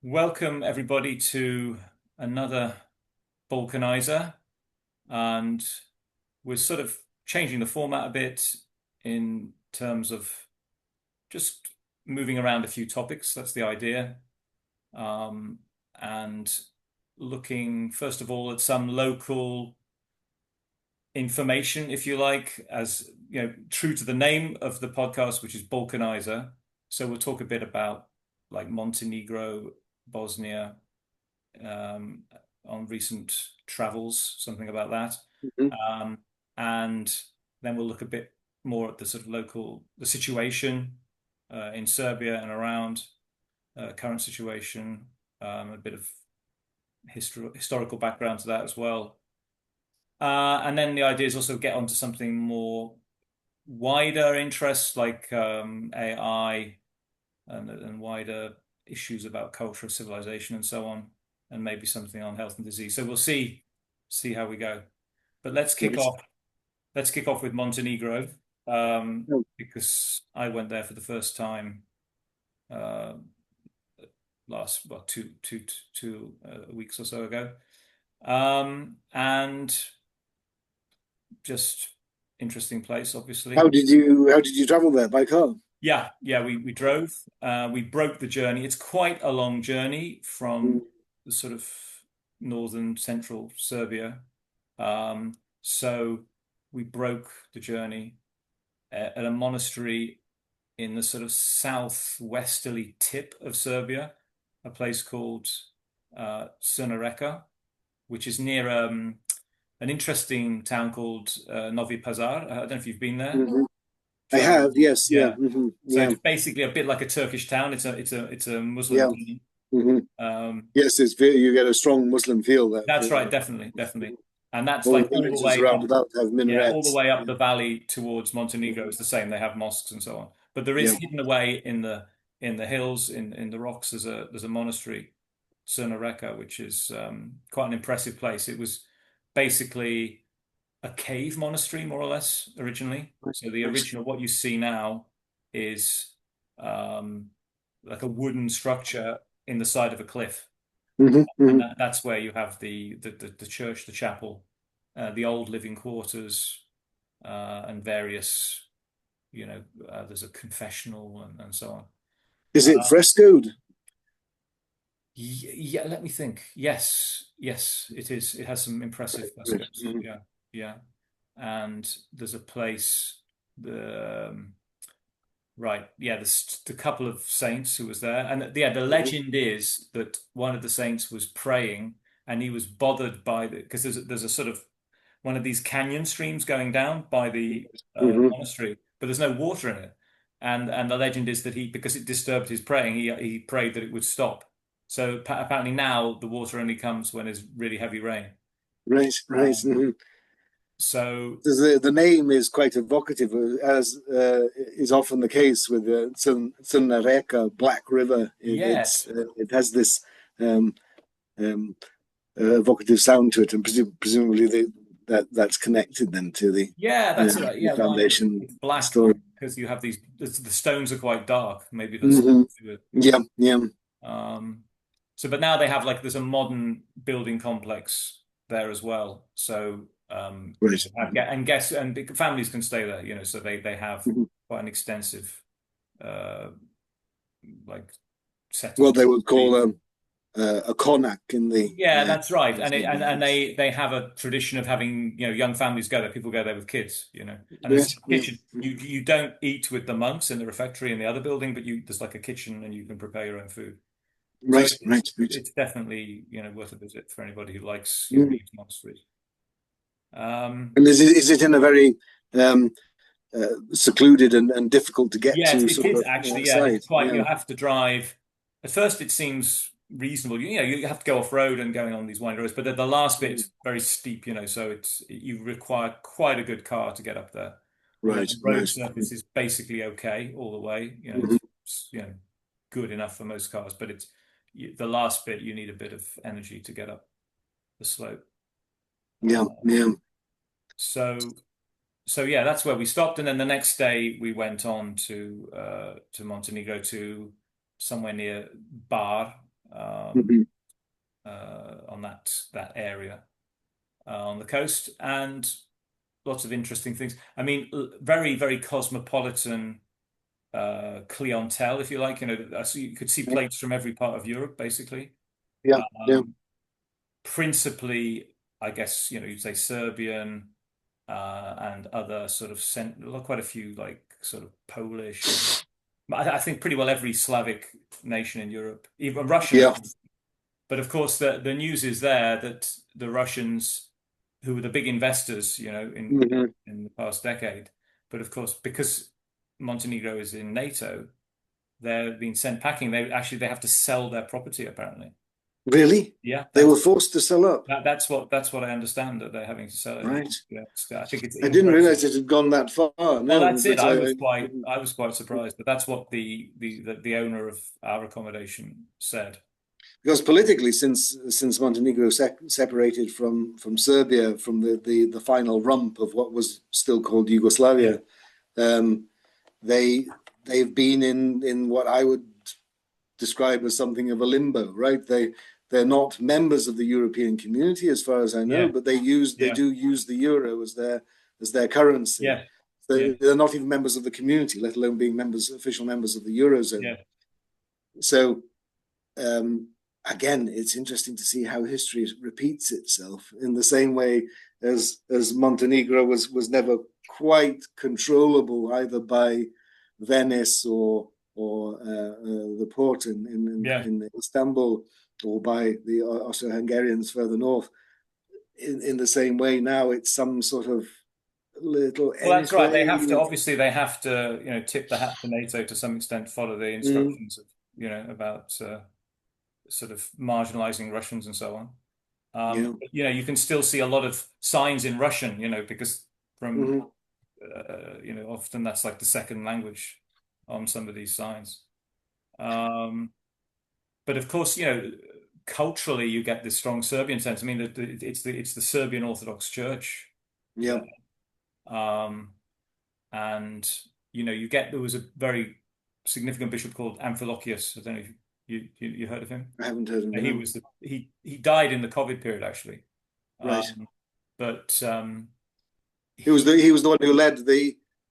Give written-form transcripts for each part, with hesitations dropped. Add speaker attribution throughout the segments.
Speaker 1: Welcome everybody to another Balkanizer, and we're sort of changing the format a bit in terms of just moving around a few topics. That's the idea. Um, and looking first of all at some local information, if you like, as you know, true to the name of the podcast, which is Balkanizer. So we'll talk a bit about like Montenegro, Bosnia, um, on recent travels, something about that.
Speaker 2: Mhm.
Speaker 1: Um, and then we'll look a bit more at the sort of the situation in Serbia and around current situation, a bit of historical background to that as well. And then the idea is also get onto something more wider interests like AI and wider issues about culture, civilization, and so on, and maybe something on health and disease. So we'll see how we go. But let's kick
Speaker 2: Right.
Speaker 1: off. Let's kick off with Montenegro,
Speaker 2: Oh,
Speaker 1: because I went there for the first time uh, last well two weeks or so ago, and just interesting place,
Speaker 2: How
Speaker 1: obviously.
Speaker 2: did you travel there by car?
Speaker 1: Yeah, we drove. We broke the journey. It's quite a long journey
Speaker 2: Mm.
Speaker 1: from the sort of northern central Serbia. So we broke the journey at a monastery in the sort of southwesterly tip of Serbia, a place called Crna Reka, which is near an interesting town called Novi Pazar. I don't know if you've been there.
Speaker 2: Hmm. I
Speaker 1: So
Speaker 2: have, yes, yeah,
Speaker 1: yeah, so
Speaker 2: yeah,
Speaker 1: it's basically a bit like a Turkish town. It's a Muslim
Speaker 2: yeah.
Speaker 1: town.
Speaker 2: Hmm.
Speaker 1: Um,
Speaker 2: Yes, you get a strong Muslim feel there.
Speaker 1: that's right, definitely. And that's
Speaker 2: All the
Speaker 1: like all the
Speaker 2: villages
Speaker 1: way
Speaker 2: around
Speaker 1: up,
Speaker 2: about have
Speaker 1: yeah, all the
Speaker 2: minarets.
Speaker 1: way up
Speaker 2: Yeah,
Speaker 1: the valley towards Montenegro
Speaker 2: mhm,
Speaker 1: is the same. They have mosques and so on. But there is
Speaker 2: yeah.
Speaker 1: hidden away in the hills, in the rocks, there's a monastery, Crna Reka, which is quite an impressive place. It was basically a cave monastery, more or less, originally.
Speaker 2: Right,
Speaker 1: So the
Speaker 2: right.
Speaker 1: original, what you see now is um, like a wooden structure in the side of a cliff.
Speaker 2: Hmm.
Speaker 1: And
Speaker 2: Hmm.
Speaker 1: that's where you have the church, the chapel, the old living quarters, and various, there's a confessional and so on.
Speaker 2: Is it
Speaker 1: Uh,
Speaker 2: frescoed?
Speaker 1: yeah, let me think. Yes, it is. It has some impressive
Speaker 2: Right.
Speaker 1: frescoes. Yeah. And there's a place, the right, yeah, the couple of saints who was there, and yeah, the
Speaker 2: Hmm.
Speaker 1: legend is that one of the saints was praying, and he was bothered by the because there's a sort of one of these canyon streams going down by the
Speaker 2: Hmm.
Speaker 1: monastery, but there's no water in it, and the legend is that he because it disturbed his praying, he prayed that it would stop. So apparently now the water only comes when there's really heavy rain.
Speaker 2: Right, right.
Speaker 1: Um,
Speaker 2: Hmm.
Speaker 1: so
Speaker 2: The name is quite evocative, as is often the case with the Crna Reka, Black River.
Speaker 1: yes,
Speaker 2: It has this um, um, evocative sound to it, and presumably that's connected then to
Speaker 1: yeah, that's it.
Speaker 2: the
Speaker 1: Yeah, why
Speaker 2: foundation
Speaker 1: it's black
Speaker 2: story.
Speaker 1: because you have the stones are quite dark. Maybe there's something
Speaker 2: Hmm.
Speaker 1: to it.
Speaker 2: Yeah, yeah.
Speaker 1: Um, but now they have like there's a modern building complex there as well. So
Speaker 2: Right.
Speaker 1: and guests and families can stay there. So they have
Speaker 2: Mhm.
Speaker 1: quite an extensive uh, like
Speaker 2: What
Speaker 1: settlement.
Speaker 2: they would call a konak in
Speaker 1: Yeah, that's right.
Speaker 2: in
Speaker 1: And
Speaker 2: Serbia.
Speaker 1: they have a tradition of having, young families go there. People go there with kids. And there's
Speaker 2: Yes,
Speaker 1: a
Speaker 2: yeah.
Speaker 1: kitchen. You don't eat with the monks in the refectory in the other building, but there's like a kitchen and you can prepare your own food. So
Speaker 2: Right, right, right.
Speaker 1: it's definitely, worth a visit for anybody who likes,
Speaker 2: Mm.
Speaker 1: being to monasteries. Um,
Speaker 2: And is it in a very um, secluded and difficult to get
Speaker 1: yeah,
Speaker 2: to
Speaker 1: it
Speaker 2: sort
Speaker 1: is
Speaker 2: of
Speaker 1: actually. Yeah, it's
Speaker 2: site?
Speaker 1: quite.
Speaker 2: Yeah.
Speaker 1: You have to drive. At first, it seems reasonable. You have to go off road and going on these winding roads, but the last
Speaker 2: Mm.
Speaker 1: bit's very steep. So you require quite a good car to get up there. Although
Speaker 2: Right,
Speaker 1: the road
Speaker 2: right.
Speaker 1: surface is basically okay all the way.
Speaker 2: Mhm.
Speaker 1: It's good enough for most cars, but the last bit you need a bit of energy to get up the slope.
Speaker 2: Yeah,
Speaker 1: Uh,
Speaker 2: yeah.
Speaker 1: so so yeah, that's where we stopped, and then the next day we went on to Montenegro to somewhere near Bar.
Speaker 2: Mhm.
Speaker 1: on that area on the coast, and lots of interesting things. I mean, very, very cosmopolitan clientele, if you like. So you could see
Speaker 2: Yeah,
Speaker 1: plates from every part of Europe, basically.
Speaker 2: yeah, yeah.
Speaker 1: Um, Principally, I guess, you'd say Serbian and other sort of quite a few like sort of Polish and I think pretty well every Slavic nation in Europe, even Russian as
Speaker 2: Yeah.
Speaker 1: well. But of course, the news is there that the Russians, who were the big investors,
Speaker 2: Mhm.
Speaker 1: in the past decade, but of course, because Montenegro is in NATO, they're being sent packing. They have to sell their property apparently.
Speaker 2: Really?
Speaker 1: Yeah,
Speaker 2: They were forced to sell up.
Speaker 1: that's what I understand that they're having to sell it.
Speaker 2: Right.
Speaker 1: Yeah, I think it's
Speaker 2: I didn't
Speaker 1: impressive.
Speaker 2: realize it had gone that far.
Speaker 1: Well,
Speaker 2: No,
Speaker 1: that's it.
Speaker 2: but
Speaker 1: I was quite surprised, but that's what the owner of our accommodation said.
Speaker 2: because politically, since Montenegro separated from Serbia, from the final rump of what was still called
Speaker 1: Yeah,
Speaker 2: Yugoslavia, um, they they've been in what I would describe as something of a limbo, right? They're not members of the European community, as far as I know,
Speaker 1: yeah,
Speaker 2: but they
Speaker 1: yeah,
Speaker 2: do use the euro as their currency.
Speaker 1: yeah, yeah,
Speaker 2: So they're not even members of the community, let alone being official members of the eurozone.
Speaker 1: yeah.
Speaker 2: So um, again, it's interesting to see how history repeats itself in the same way as Montenegro was never quite controllable either by Venice or the port
Speaker 1: Yeah.
Speaker 2: in Istanbul or by the Austro-Hungarians further north. In the same way, now it's some sort of little
Speaker 1: Well, that's right. They have to
Speaker 2: enclave.
Speaker 1: obviously they have to tip the hat to NATO to some extent, follow the
Speaker 2: Mm,
Speaker 1: instructions of about sort of marginalizing Russians and so on.
Speaker 2: yeah.
Speaker 1: But, you can still see a lot of signs in Russian, because from
Speaker 2: Mm-hmm.
Speaker 1: often that's like the second language on some of these signs. Um, but of course, culturally you get this strong Serbian sense. I mean, it's the Serbian Orthodox Church
Speaker 2: Yeah.
Speaker 1: there. Um, and there was a very significant bishop called Amphilochius. I don't know if you heard of him.
Speaker 2: I haven't heard of it.
Speaker 1: He
Speaker 2: No.
Speaker 1: was he died in the COVID period actually.
Speaker 2: Right.
Speaker 1: Um, but
Speaker 2: He was the one who led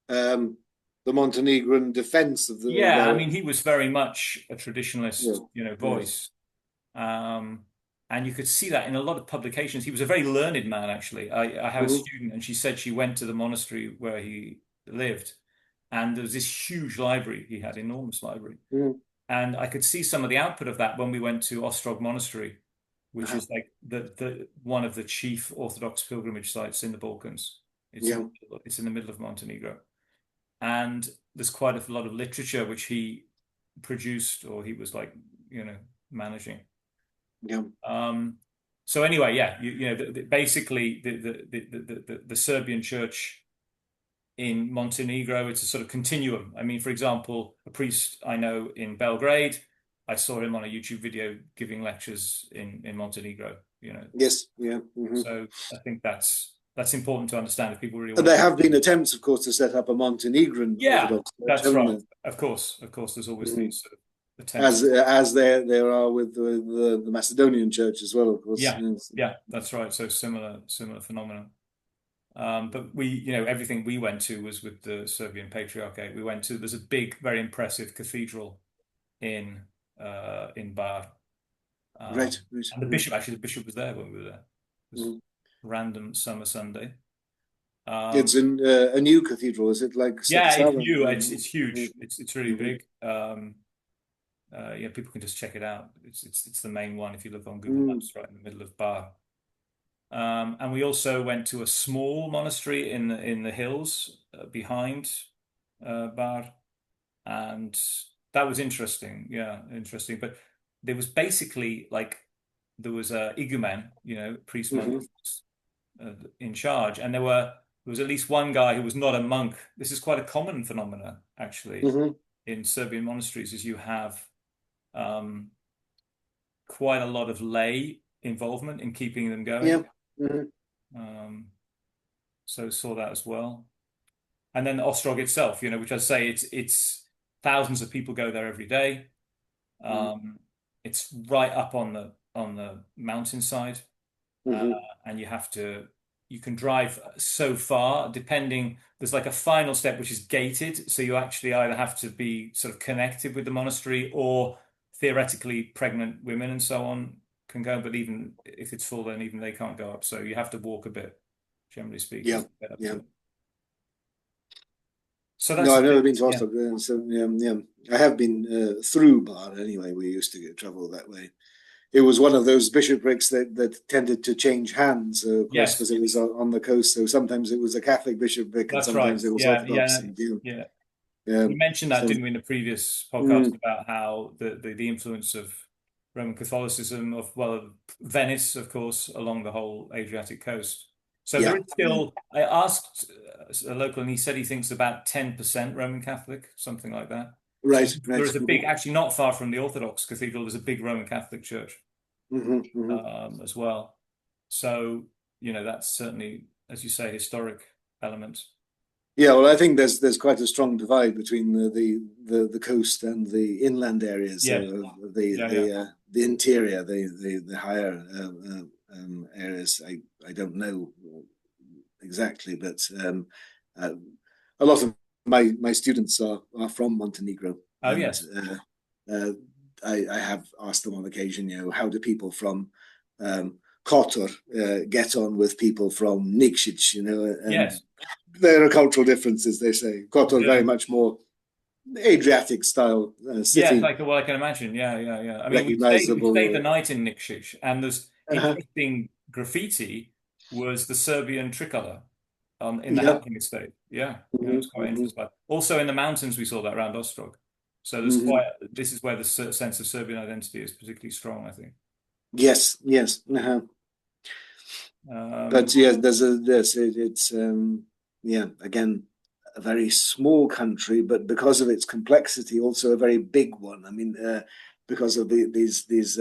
Speaker 2: um, the Montenegrin defense of
Speaker 1: yeah, I
Speaker 2: their.
Speaker 1: mean he was very much a
Speaker 2: Yeah.
Speaker 1: traditionalist,
Speaker 2: Yes.
Speaker 1: voice. Um, and you could see that in a lot of publications. He was a very learned man, actually. I have a
Speaker 2: Mm-hmm.
Speaker 1: student, and she said she went to the monastery where he lived, and there was this huge library. He had enormous library,
Speaker 2: Mm-hmm.
Speaker 1: and I could see some of the output of that when we went to Ostrog Monastery, which
Speaker 2: Uh-huh.
Speaker 1: is like the one of the chief Orthodox pilgrimage sites in the Balkans.
Speaker 2: Yeah.
Speaker 1: It's in the middle of Montenegro, and there's quite a lot of literature which he produced or he was like managing.
Speaker 2: Yeah.
Speaker 1: Um, so anyway, yeah, basically the Serbian church in Montenegro, it's a sort of continuum. I mean, for example, a priest I know in Belgrade, I saw him on a YouTube video giving lectures in Montenegro,
Speaker 2: Yes. Yeah. Mm-hmm.
Speaker 1: So I think that's important to understand if people really
Speaker 2: And
Speaker 1: want
Speaker 2: there
Speaker 1: to.
Speaker 2: have been attempts, of course, to set up a Montenegrin
Speaker 1: Yeah,
Speaker 2: Orthodox Church,
Speaker 1: that's
Speaker 2: haven't
Speaker 1: right.
Speaker 2: there?
Speaker 1: Of course, there's always
Speaker 2: Mm-hmm.
Speaker 1: these sort of attempts.
Speaker 2: As there are with the Macedonian Church as well, of course.
Speaker 1: Yeah,
Speaker 2: Yes.
Speaker 1: yeah, that's right. So similar phenomenon. But everything we went to was with the Serbian Patriarchate. There's a big, very impressive cathedral in Bar.
Speaker 2: Right. Right.
Speaker 1: And the bishop was there when we were there. It was
Speaker 2: Mm-hmm.
Speaker 1: random summer Sunday. Um,
Speaker 2: It's in a new cathedral. Is it like
Speaker 1: yeah, it's
Speaker 2: Sava?
Speaker 1: new. It's huge. It's really
Speaker 2: Mm-hmm.
Speaker 1: big. Yeah, people can just check it out. It's the main one if you look on Google
Speaker 2: Mm-hmm.
Speaker 1: Maps, right in the middle of Bar. And we also went to a small monastery in the hills behind Bar, and that was interesting. Yeah, interesting. But there was basically like there was a igumen, priest monk
Speaker 2: Mm-hmm.
Speaker 1: in charge, and there was at least one guy who was not a monk. This is quite a common phenomenon actually
Speaker 2: Mm-hmm.
Speaker 1: in Serbian monasteries, is you have um, quite a lot of lay involvement in keeping them
Speaker 2: Yeah.
Speaker 1: going.
Speaker 2: Mm-hmm.
Speaker 1: Um, so saw that as well. And then Ostrog itself, which I say it's thousands of people go there every day.
Speaker 2: Mm-hmm.
Speaker 1: Um, it's right up on the mountainside, uh,
Speaker 2: Hmm.
Speaker 1: and you can drive so far, depending. There's like a final step which is gated, so you actually either have to be sort of connected with the monastery, or theoretically pregnant women and so on can go, but even if it's full, then even they can't go up. So you have to walk a bit, generally speaking,
Speaker 2: Yeah,
Speaker 1: to get up to
Speaker 2: yeah.
Speaker 1: it. So
Speaker 2: No,
Speaker 1: that's a
Speaker 2: I've never
Speaker 1: bit,
Speaker 2: been to
Speaker 1: yeah.
Speaker 2: Ostrog. So yeah, I have been through Bar anyway. We used to get travel that way. It was one of those bishoprics that tended to change hands, of course,
Speaker 1: Yes,
Speaker 2: because it was on the coast. So sometimes it was a Catholic bishopric, and
Speaker 1: that's right.
Speaker 2: sometimes it was
Speaker 1: Yeah,
Speaker 2: Orthodox.
Speaker 1: yeah,
Speaker 2: And
Speaker 1: yeah.
Speaker 2: yeah,
Speaker 1: We mentioned that,
Speaker 2: so
Speaker 1: didn't we, in the previous podcast
Speaker 2: mm,
Speaker 1: about how the influence of Roman Catholicism of, well, Venice, of course, along the whole Adriatic coast. So there
Speaker 2: yeah,
Speaker 1: is
Speaker 2: yeah,
Speaker 1: still, I asked a local, and he said he thinks about 10% Roman Catholic, something like that. So
Speaker 2: right,
Speaker 1: there
Speaker 2: right.
Speaker 1: is a big, actually not far from the Orthodox Cathedral, there's a big Roman Catholic church,
Speaker 2: Hmm.
Speaker 1: as well. So, that's certainly, as you say, historic element.
Speaker 2: Yeah, well, I think there's quite a strong divide between the coast and the inland areas
Speaker 1: Yes.
Speaker 2: of
Speaker 1: Yeah, yeah.
Speaker 2: the interior, the higher areas. I don't know exactly, but uh, a lot of my students are from Montenegro,
Speaker 1: Oh,
Speaker 2: and
Speaker 1: yes.
Speaker 2: uh, I have asked them on occasion, how do people from Kotor get on with people from Nikšić, and
Speaker 1: Yes.
Speaker 2: there are cultural differences. They say Kotor very
Speaker 1: Yeah.
Speaker 2: much more Adriatic style
Speaker 1: Yes,
Speaker 2: city,
Speaker 1: I can imagine. Yeah, yeah, yeah. I mean, we stayed the
Speaker 2: recognizable.
Speaker 1: night in Nikšić, and there's
Speaker 2: Uh,
Speaker 1: interesting graffiti was the Serbian tricolour in the
Speaker 2: yeah.
Speaker 1: housing estate. Yeah, yeah,
Speaker 2: Hmm.
Speaker 1: it's quite
Speaker 2: Hmm.
Speaker 1: interesting. But also in the mountains, we saw that around Ostrog. So
Speaker 2: Hmm.
Speaker 1: this is where the sense of Serbian identity is particularly strong, I think.
Speaker 2: Yes, yes.
Speaker 1: Um,
Speaker 2: But yes, it's yeah, again, a very small country, but because of its complexity, also a very big one. I mean, because of these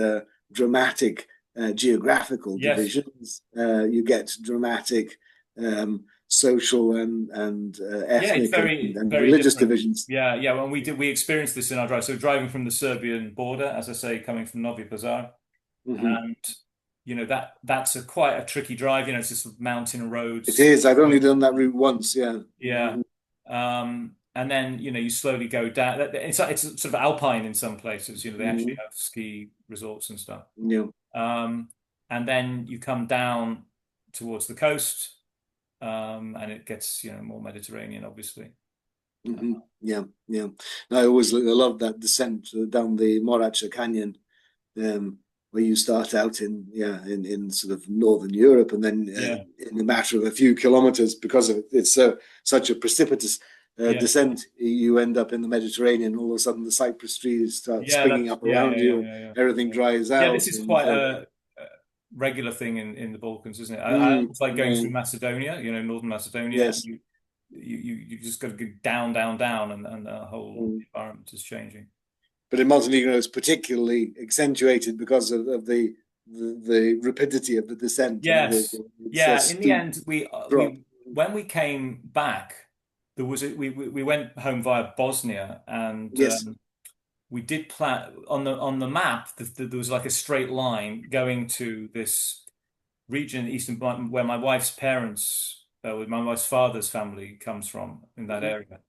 Speaker 2: dramatic geographical
Speaker 1: yes,
Speaker 2: divisions, you get dramatic social and
Speaker 1: yeah, it's
Speaker 2: ethnic
Speaker 1: very,
Speaker 2: and
Speaker 1: very
Speaker 2: religious
Speaker 1: different.
Speaker 2: divisions.
Speaker 1: Yeah, yeah. When we experienced this in our drive, so driving from the Serbian border, as I say, coming from Novi Pazar,
Speaker 2: Hmm.
Speaker 1: and that's quite a tricky drive. It's just mountain
Speaker 2: It
Speaker 1: roads.
Speaker 2: is. I've only done that route once. Yeah.
Speaker 1: Yeah,
Speaker 2: Hmm.
Speaker 1: and then you slowly go down. It's sort of alpine in some places. They actually
Speaker 2: Hmm.
Speaker 1: have ski resorts and stuff.
Speaker 2: Yeah.
Speaker 1: Um, and then you come down towards the coast, and it gets more Mediterranean, obviously.
Speaker 2: Hmm. Yeah, yeah. I always love that descent down the Moracha Canyon, where you start out in sort of northern Europe, and then
Speaker 1: Yeah,
Speaker 2: in a matter of a few kilometers, because of it's such a precipitous
Speaker 1: yeah,
Speaker 2: descent, you end up in the Mediterranean. All of a sudden, the cypress trees start
Speaker 1: yeah.
Speaker 2: springing
Speaker 1: That's
Speaker 2: up
Speaker 1: yeah, yeah,
Speaker 2: around
Speaker 1: yeah,
Speaker 2: you, and
Speaker 1: yeah, yeah.
Speaker 2: everything
Speaker 1: Yeah,
Speaker 2: dries
Speaker 1: yeah. This
Speaker 2: out.
Speaker 1: is
Speaker 2: And
Speaker 1: quite a regular thing in the Balkans, isn't it? I
Speaker 2: mm,
Speaker 1: always like going
Speaker 2: yeah,
Speaker 1: through Macedonia, northern Macedonia, and
Speaker 2: yes.
Speaker 1: you just got to go down, down, down, and the whole
Speaker 2: Mm.
Speaker 1: environment is changing.
Speaker 2: But in Montenegro, it's particularly accentuated because of the rapidity of the descent. I mean,
Speaker 1: Yes,
Speaker 2: it's a
Speaker 1: yeah. In the
Speaker 2: steep
Speaker 1: end, we
Speaker 2: drop.
Speaker 1: when we came back, there was we went home via Bosnia, and
Speaker 2: Yes.
Speaker 1: we did plan on the map. There was like a straight line going to this region, eastern where my wife's parents, with my wife's father's family comes from in that
Speaker 2: Hmm.
Speaker 1: area.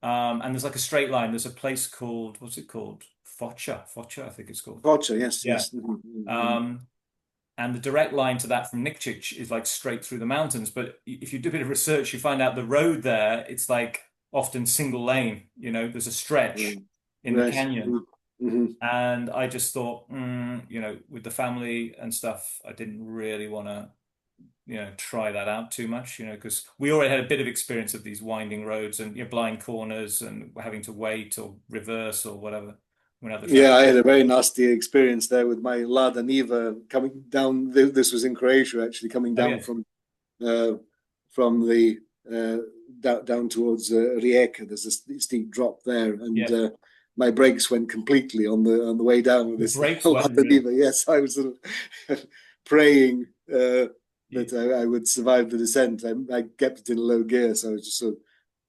Speaker 1: And there's like a straight line. There's a place called, what's it called? Focha, I think it's called.
Speaker 2: Culture, yes,
Speaker 1: Yeah.
Speaker 2: yes. Hmm.
Speaker 1: Um, and the direct line to that from Nikčić is like straight through the mountains. But if you do a bit of research, you find out the road there, it's like often single lane. There's a stretch
Speaker 2: Right.
Speaker 1: in the
Speaker 2: Right.
Speaker 1: canyon.
Speaker 2: Hmm.
Speaker 1: And I just thought, with the family and stuff, I didn't really want to, try that out too much, because we already had a bit of experience of these winding roads and blind corners and having to wait or reverse or whatever when other
Speaker 2: Yeah,
Speaker 1: traffic.
Speaker 2: I had a very nasty experience there with my Lada Niva coming down. This was in Croatia, actually, coming
Speaker 1: Oh,
Speaker 2: down
Speaker 1: yes.
Speaker 2: uh, from the down towards Rijeka. There's a steep drop there, and
Speaker 1: Yes.
Speaker 2: my brakes went completely on the way down with
Speaker 1: Your
Speaker 2: this
Speaker 1: brakes
Speaker 2: Lada
Speaker 1: went, really.
Speaker 2: Niva. Yes, I was sort of praying
Speaker 1: You-
Speaker 2: that I would survive the descent. I kept it in low gear, so I was just sort of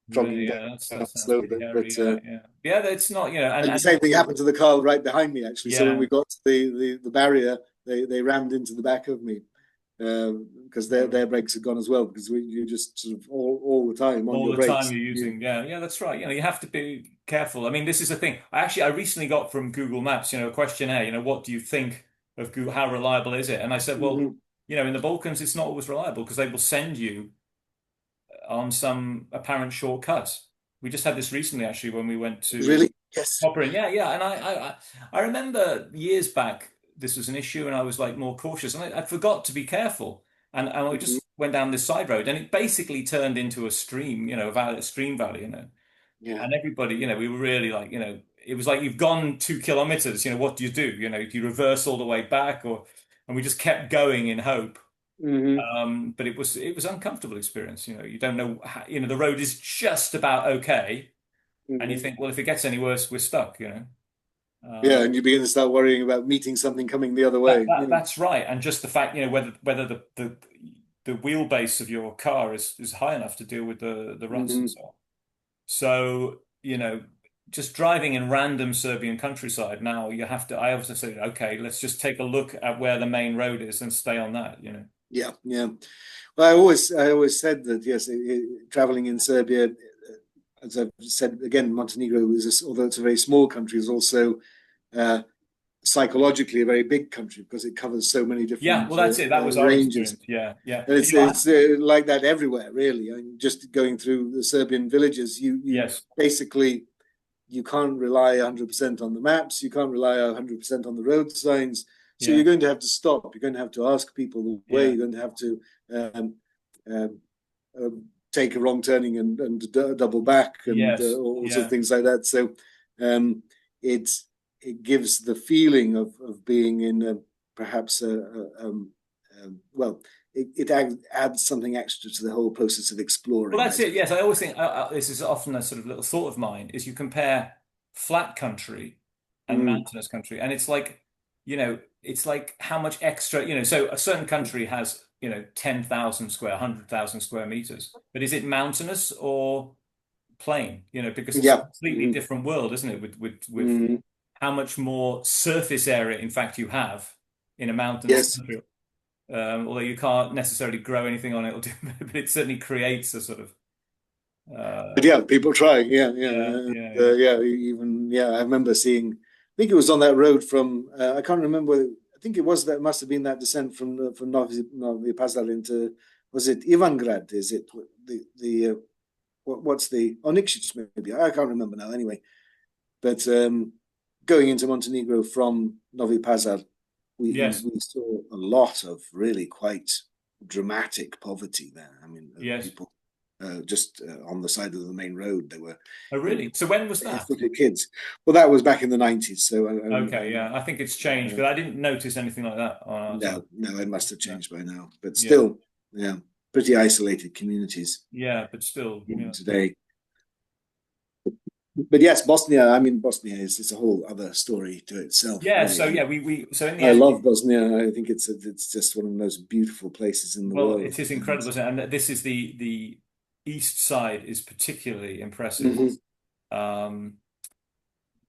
Speaker 1: Really,
Speaker 2: jogging
Speaker 1: yeah, that
Speaker 2: down
Speaker 1: sounds
Speaker 2: slowly.
Speaker 1: pretty hairy. Yeah, yeah, yeah. It's not,
Speaker 2: And the
Speaker 1: and
Speaker 2: same thing happened to the car right behind me, actually. So when
Speaker 1: yeah,
Speaker 2: we got to the barrier, they rammed into the back of me because their brakes had gone as well. Because you just sort of all the time on
Speaker 1: all
Speaker 2: your
Speaker 1: the time
Speaker 2: brakes.
Speaker 1: you're using. Yeah, yeah, that's right. You have to be careful. I mean, this is the thing. I recently got from Google Maps, a questionnaire. What do you think of Google? How reliable is it? And I said, well,
Speaker 2: Mm-hmm.
Speaker 1: in the Balkans, it's not always reliable because they will send you on some apparent shortcuts. We just had this recently, actually, when we went to
Speaker 2: Really? Yes.
Speaker 1: Copper. Yeah, yeah. And I remember years back, this was an issue, and I was like more cautious, and I forgot to be careful, and we
Speaker 2: Mm-hmm.
Speaker 1: just went down this side road, and it basically turned into a stream, a stream valley,
Speaker 2: Yeah.
Speaker 1: and everybody, we were really like, it was like you've gone 2 kilometers, what do you do? Do you reverse all the way back, and we just kept going in hope.
Speaker 2: Mm-hmm.
Speaker 1: But it was uncomfortable experience. You don't know how, the road is just about okay, and you
Speaker 2: Mm-hmm.
Speaker 1: think, well, if it gets any worse, we're stuck.
Speaker 2: Yeah,
Speaker 1: Um,
Speaker 2: and you begin to start worrying about meeting something coming the other
Speaker 1: that,
Speaker 2: way.
Speaker 1: that that's right, and just the fact, whether the wheelbase of your car is high enough to deal with the ruts and
Speaker 2: Mm-hmm.
Speaker 1: so on. So, just driving in random Serbian countryside now, you have to. I also say, okay, let's just take a look at where the main road is and stay on that.
Speaker 2: Yeah, yeah. Well, I always said that yes, traveling in Serbia, as I've said again, Montenegro although it's a very small country, is also uh, psychologically a very big country because it covers so many
Speaker 1: Yeah,
Speaker 2: different
Speaker 1: well, that's it. That was our
Speaker 2: ranges.
Speaker 1: experience. Yeah, yeah.
Speaker 2: And it's like that everywhere, really. I mean, just going through the Serbian villages, you
Speaker 1: Yes,
Speaker 2: basically you can't rely 100% on the maps. You can't rely 100% on the road signs. So
Speaker 1: yeah,
Speaker 2: you're going to have to stop. You're going to have to ask people the way.
Speaker 1: yeah.
Speaker 2: You're going to have to um, um, take a wrong turning and double back and
Speaker 1: Yes,
Speaker 2: all sorts of
Speaker 1: yeah.
Speaker 2: things like that. So um, it it gives the feeling of being in perhaps well, it adds something extra to the whole process of
Speaker 1: Well,
Speaker 2: exploring, I
Speaker 1: that's it.
Speaker 2: suppose.
Speaker 1: Yes, I always think this is often a sort of little thought of mine is you compare flat country and
Speaker 2: Mm,
Speaker 1: mountainous country, and it's like how much extra, so a certain country has, 10,000 square, 100,000 square meters, but is it mountainous or plain? Because it's a
Speaker 2: yeah.
Speaker 1: completely
Speaker 2: Mm,
Speaker 1: different world, isn't it? With
Speaker 2: mm,
Speaker 1: how much more surface area, in fact, you have in a mountainous
Speaker 2: yes.
Speaker 1: country. Although you can't necessarily grow anything on it, but it certainly creates a sort of
Speaker 2: But
Speaker 1: uh,
Speaker 2: yeah, people trying. Yeah, yeah,
Speaker 1: yeah, yeah, yeah.
Speaker 2: yeah. Even yeah, I remember seeing. I think it was on that road from. I can't remember. I think it was that must have been that descent from Novi Pazar into. Was it Ivangrad? Is it the what's the Onikšić maybe? I can't remember now. Anyway, but going into Montenegro from Novi Pazar,
Speaker 1: Yes,
Speaker 2: we saw a lot of really quite dramatic poverty there. I mean,
Speaker 1: yes.
Speaker 2: people just on the side of the main road, there were
Speaker 1: Oh, really? So when was that?
Speaker 2: barefooted kids. Well, that was back in the 90s, so
Speaker 1: Okay, yeah. I think it's changed
Speaker 2: uh,
Speaker 1: because I didn't notice anything like that on our side.
Speaker 2: no, it must have
Speaker 1: No.
Speaker 2: changed by now, but
Speaker 1: Yeah,
Speaker 2: still, yeah, pretty isolated communities
Speaker 1: yeah, but still,
Speaker 2: even
Speaker 1: yeah.
Speaker 2: today. But yes, Bosnia. I mean, Bosnia is a whole other story to itself,
Speaker 1: Yeah,
Speaker 2: really.
Speaker 1: so yeah, we so in the
Speaker 2: I
Speaker 1: end,
Speaker 2: love Bosnia. I think it's just one of the most beautiful places in the
Speaker 1: well,
Speaker 2: world.
Speaker 1: it is
Speaker 2: And
Speaker 1: incredible, isn't it? And this is the east side is particularly impressive.
Speaker 2: mhm,
Speaker 1: Um,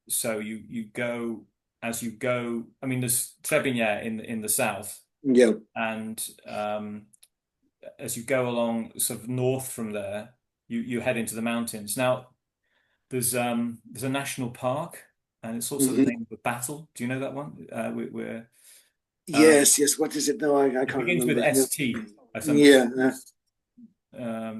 Speaker 1: so you go as you go. I mean, there's Trebinje in the south,
Speaker 2: yeah,
Speaker 1: and as you go along sort of north from there, you head into the mountains. Now, there's a national park, and it's also the
Speaker 2: mhm.
Speaker 1: name of a battle. Do you know that one? We're
Speaker 2: Yes, yes. What is it? No, I
Speaker 1: It
Speaker 2: can't
Speaker 1: begins with
Speaker 2: remember. Yeah,
Speaker 1: ST.
Speaker 2: yeah.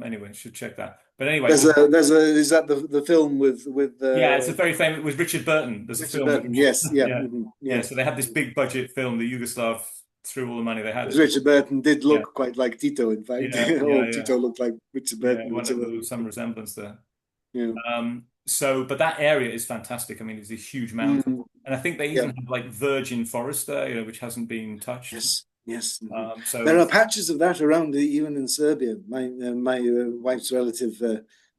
Speaker 1: Anyway, should check that. But anyway,
Speaker 2: There's a. Is that the film with
Speaker 1: yeah, it's a very famous with Richard Burton. There's a
Speaker 2: Richard
Speaker 1: film with
Speaker 2: Burton? Yes, yeah,
Speaker 1: yeah,
Speaker 2: yeah.
Speaker 1: yeah. So they had this big budget film. The Yugoslav threw all the money they had
Speaker 2: Because
Speaker 1: at it.
Speaker 2: Richard Burton did
Speaker 1: Yeah,
Speaker 2: look quite like Tito, in fact,
Speaker 1: yeah, yeah,
Speaker 2: or
Speaker 1: yeah,
Speaker 2: Tito looked like Richard
Speaker 1: yeah.
Speaker 2: Burton,
Speaker 1: Well,
Speaker 2: whichever.
Speaker 1: there was some resemblance there.
Speaker 2: Yeah.
Speaker 1: But that area is fantastic. I mean, it's a huge mountain,
Speaker 2: Mm,
Speaker 1: and I think they
Speaker 2: yeah.
Speaker 1: even have like virgin forest there, which hasn't been touched.
Speaker 2: Yes. Yes. There
Speaker 1: So
Speaker 2: are patches of that around, even in Serbia. My wife's relative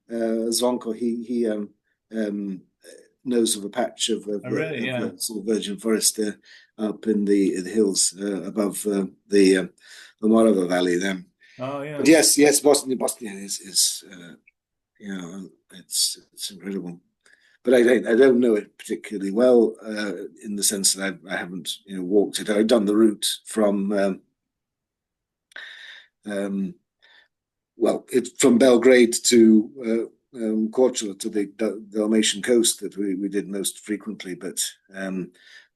Speaker 2: Zvonko, he um, knows of a patch
Speaker 1: really, yeah.
Speaker 2: sort of virgin forest up in the hills above the Morava Valley. Then,
Speaker 1: Oh,
Speaker 2: but
Speaker 1: yeah.
Speaker 2: yes, Bosnia is It's incredible. But I don't know it particularly well in the sense that I haven't walked it. I've done the route from um, well, it's from Belgrade to Korčula to the Dalmatian coast that we did most frequently, but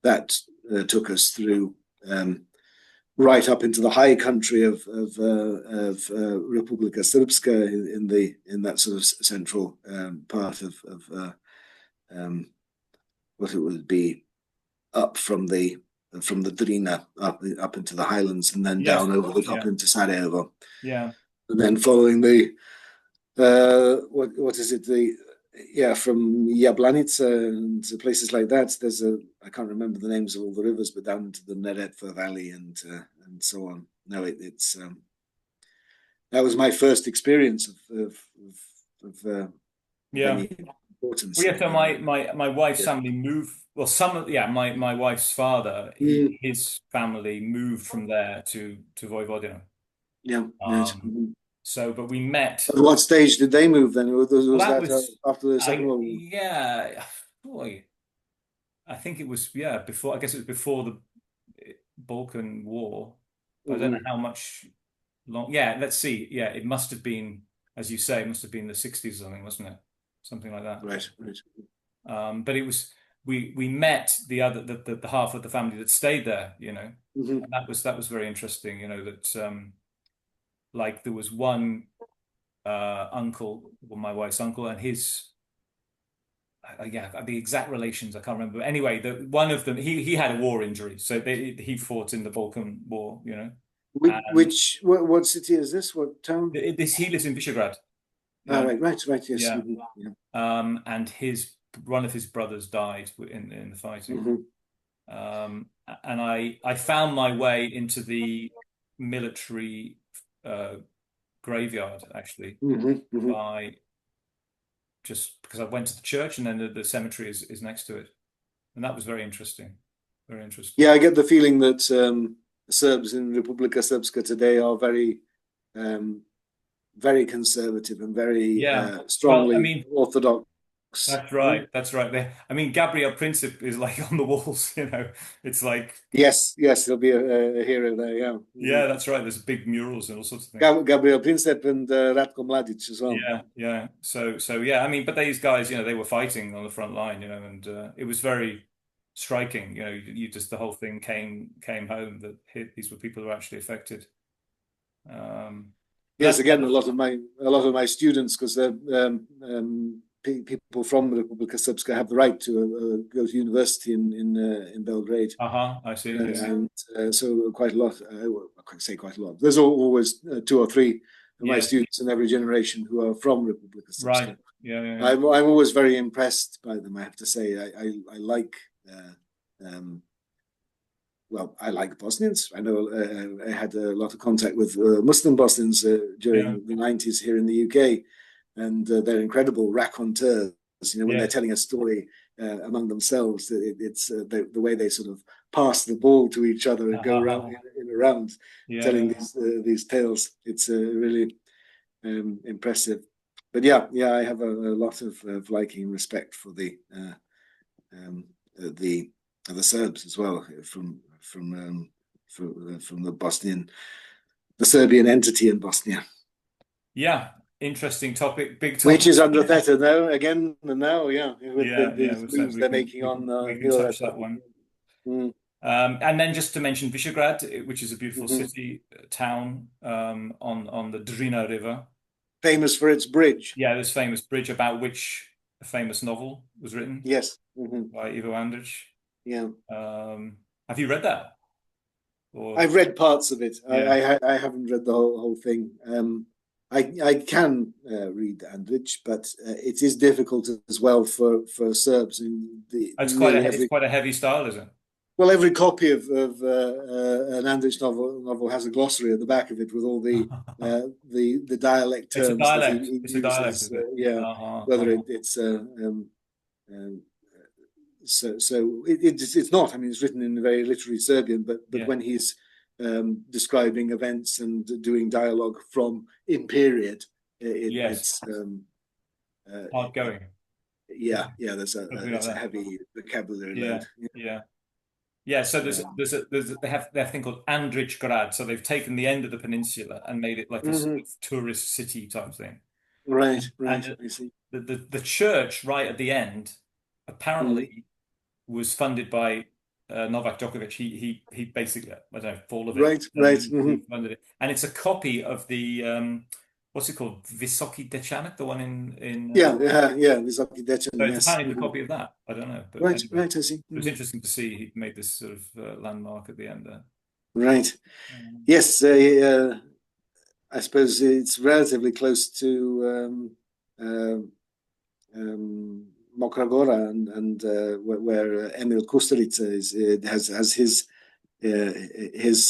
Speaker 2: that took us through right up into the high country of Republika Srpska in that sort of central part of what it would be up from the Drina up into the highlands and then
Speaker 1: Yes.
Speaker 2: down over the top
Speaker 1: Yeah.
Speaker 2: into Sarajevo,
Speaker 1: Yeah.
Speaker 2: and then following the what is it, the from Jablanica and places like that. There's a, I can't remember the names of all the rivers, but down to the Neretva Valley and so on. No, it's that was my first experience of
Speaker 1: Yeah.
Speaker 2: any importance.
Speaker 1: Well, yeah. So my wife's family moved. Well, my wife's father, his family moved from there to Vojvodina.
Speaker 2: Yeah, right.
Speaker 1: Um, so, but we met.
Speaker 2: At what stage did they move then?
Speaker 1: Well,
Speaker 2: Was
Speaker 1: that
Speaker 2: that
Speaker 1: was,
Speaker 2: after the Second World War?
Speaker 1: yeah, boy, I think it was, yeah, before, I guess it was before the Balkan War, but I don't know
Speaker 2: Mm-hmm.
Speaker 1: how much long. Yeah, let's see. Yeah, it must have been, as you say, it must have been the 60s or something, wasn't it? Something like that.
Speaker 2: Right, right.
Speaker 1: But it was, we met the half of the family that stayed there,
Speaker 2: Mm-hmm.
Speaker 1: and that was very interesting, that, like there was one, uncle, well, my wife's uncle, and his, yeah, the exact relations I can't remember. But anyway, one of them, he had a war injury, so he fought in the Balkan War, and
Speaker 2: What city is this? What town?
Speaker 1: this he lives in Visegrad,
Speaker 2: Ah,
Speaker 1: yeah,
Speaker 2: right, yes.
Speaker 1: yeah.
Speaker 2: Mm-hmm. Yeah.
Speaker 1: And his one of his brothers died in the fighting,
Speaker 2: Mm-hmm.
Speaker 1: and I found my way into the military uh, graveyard actually
Speaker 2: Mm-hmm. Mm-hmm.
Speaker 1: by just because I went to the church and then the cemetery is next to it. And that was very interesting. Very
Speaker 2: Yeah,
Speaker 1: interesting.
Speaker 2: I get the feeling that Serbs in Republika Srpska today are um, very conservative and very
Speaker 1: Yeah. Well, I
Speaker 2: strongly
Speaker 1: mean,
Speaker 2: orthodox.
Speaker 1: that's
Speaker 2: Hmm?
Speaker 1: right. That's right. I mean, Gabriel Princip is like on the walls, It's like,
Speaker 2: Yes, yes, he'll be a hero there. Yeah. Mm-hmm.
Speaker 1: yeah, that's right. There's big murals and all sorts of things.
Speaker 2: Gabriel Princip and Ratko Mladic as well.
Speaker 1: Yeah, yeah. So yeah, I mean, but these guys, they were fighting on the front line, and it was very striking. You just the whole thing came home that these were people who were actually affected.
Speaker 2: Yes,
Speaker 1: That's
Speaker 2: again, a lot of my students, because people from the Republika Srpska have the right to go to university in Belgrade,
Speaker 1: uh-huh, I see. Yeah.
Speaker 2: and so quite a lot. I can't say quite a lot. There's always two or three of my
Speaker 1: Yeah,
Speaker 2: students in every generation who are from Republika
Speaker 1: right.
Speaker 2: Srpska.
Speaker 1: Yeah, yeah, yeah.
Speaker 2: I'm always very impressed by them. I have to say, I like. Well, I like Bosnians. I know I had a lot of contact with Muslim Bosnians
Speaker 1: Yeah,
Speaker 2: during the 90s here in the UK, and they're incredible raconteurs. When they're
Speaker 1: yes.
Speaker 2: telling a story among themselves, it's the way they sort of pass the ball to each other and go around in a round
Speaker 1: Yeah,
Speaker 2: telling
Speaker 1: yeah.
Speaker 2: these tales. It's really impressive. But yeah, I have a lot of liking and respect for um, the Serbs as well from the Serbian entity in Bosnia,
Speaker 1: Yeah, interesting topic, big
Speaker 2: which
Speaker 1: topic.
Speaker 2: is under threat now again and now, yeah, with
Speaker 1: Yeah, yeah,
Speaker 2: these moves
Speaker 1: we
Speaker 2: they're
Speaker 1: can
Speaker 2: making
Speaker 1: we
Speaker 2: on
Speaker 1: can we can
Speaker 2: Mil.
Speaker 1: touch that one.
Speaker 2: Mm,
Speaker 1: And then just to mention Visegrad, which is a beautiful
Speaker 2: mm-hmm.
Speaker 1: city, town, on the Drina River.
Speaker 2: Famous for its bridge.
Speaker 1: Yeah, this famous bridge about which a famous novel was written
Speaker 2: Yes. Mm-hmm.
Speaker 1: by Ivo Andrić.
Speaker 2: Yeah.
Speaker 1: Have you read that? Or
Speaker 2: I've read parts of it.
Speaker 1: yeah.
Speaker 2: I haven't read the whole thing. I can read Andrich, but it is difficult as well for Serbs in
Speaker 1: It's quite
Speaker 2: nearly
Speaker 1: a it's
Speaker 2: every.
Speaker 1: quite a heavy style, isn't it?
Speaker 2: Well, every copy of an Andrich novel has a glossary at the back of it with all the dialect
Speaker 1: It's a
Speaker 2: terms that
Speaker 1: dialect.
Speaker 2: he
Speaker 1: It's a dialect,
Speaker 2: uses.
Speaker 1: is it?
Speaker 2: Yeah,
Speaker 1: Uh-huh,
Speaker 2: whether
Speaker 1: uh-huh.
Speaker 2: it's um, it's not. I mean, it's written in a very literary Serbian, but
Speaker 1: Yeah.
Speaker 2: when he's describing events and doing dialogue from in period,
Speaker 1: Yes.
Speaker 2: it's
Speaker 1: hard going.
Speaker 2: yeah, yeah.
Speaker 1: Something like
Speaker 2: It's a
Speaker 1: that.
Speaker 2: heavy vocabulary
Speaker 1: Yeah,
Speaker 2: load.
Speaker 1: yeah. Yeah, so
Speaker 2: Um,
Speaker 1: they have their thing called Grad. So they've taken the end of the peninsula and made it like a sort
Speaker 2: mhm.
Speaker 1: of tourist city type thing.
Speaker 2: Right,
Speaker 1: And
Speaker 2: right. I see.
Speaker 1: the church right at the end
Speaker 2: Mhm.
Speaker 1: apparently was funded by Novak Djokovic. He basically, I don't know, for all of it,
Speaker 2: Right, right. Mhm.
Speaker 1: he funded it, and it's a copy of the what's it called, Visoki Dečanek, the one in.
Speaker 2: Yeah, yeah, yeah. Vysoki
Speaker 1: So
Speaker 2: Dechan,
Speaker 1: it's
Speaker 2: yes.
Speaker 1: apparently the
Speaker 2: Mhm.
Speaker 1: copy of that. I don't know, but
Speaker 2: Right,
Speaker 1: anyway,
Speaker 2: right. I see.
Speaker 1: it was
Speaker 2: Mhm.
Speaker 1: interesting to see he made this sort of landmark at the end there.
Speaker 2: Right.
Speaker 1: Um,
Speaker 2: Yes, I suppose it's relatively close to Mokra and where Emil Kusturica has his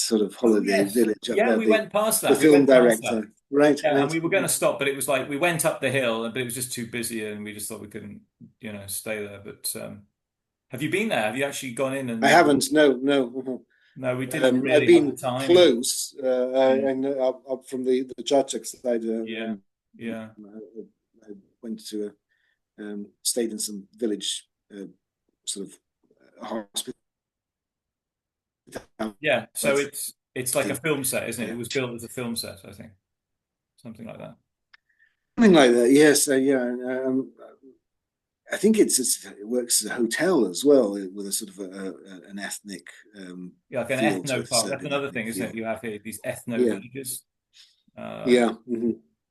Speaker 2: sort of
Speaker 1: oh
Speaker 2: holiday
Speaker 1: yes,
Speaker 2: village up
Speaker 1: yeah,
Speaker 2: there.
Speaker 1: we went past
Speaker 2: The
Speaker 1: that. We
Speaker 2: film
Speaker 1: went past that.
Speaker 2: director. Right,
Speaker 1: Yeah, and
Speaker 2: right.
Speaker 1: we were going to stop, but it was like we went up the hill, but it was just too busy, and we just thought we couldn't, stay there. But have you been there? Have you actually gone in
Speaker 2: I
Speaker 1: and?
Speaker 2: haven't. No, no.
Speaker 1: No, we didn't
Speaker 2: I've
Speaker 1: really have the
Speaker 2: been
Speaker 1: time.
Speaker 2: close.
Speaker 1: Mm,
Speaker 2: I know up from the Chachak side.
Speaker 1: yeah, yeah,
Speaker 2: I went to stayed in some village sort of hospitality.
Speaker 1: yeah. So it's like a film set, isn't it? It was built as a film set, I think, something like that.
Speaker 2: Something like that. Yes. Yeah. I think it works as a hotel as well, with a sort of an ethnic
Speaker 1: Yeah, like an
Speaker 2: feel to
Speaker 1: ethno
Speaker 2: it,
Speaker 1: park. That's
Speaker 2: Serbian
Speaker 1: another
Speaker 2: ethnic
Speaker 1: thing, isn't it?
Speaker 2: feel.
Speaker 1: You have here these ethno
Speaker 2: Yeah.
Speaker 1: villages. Um,
Speaker 2: Yeah.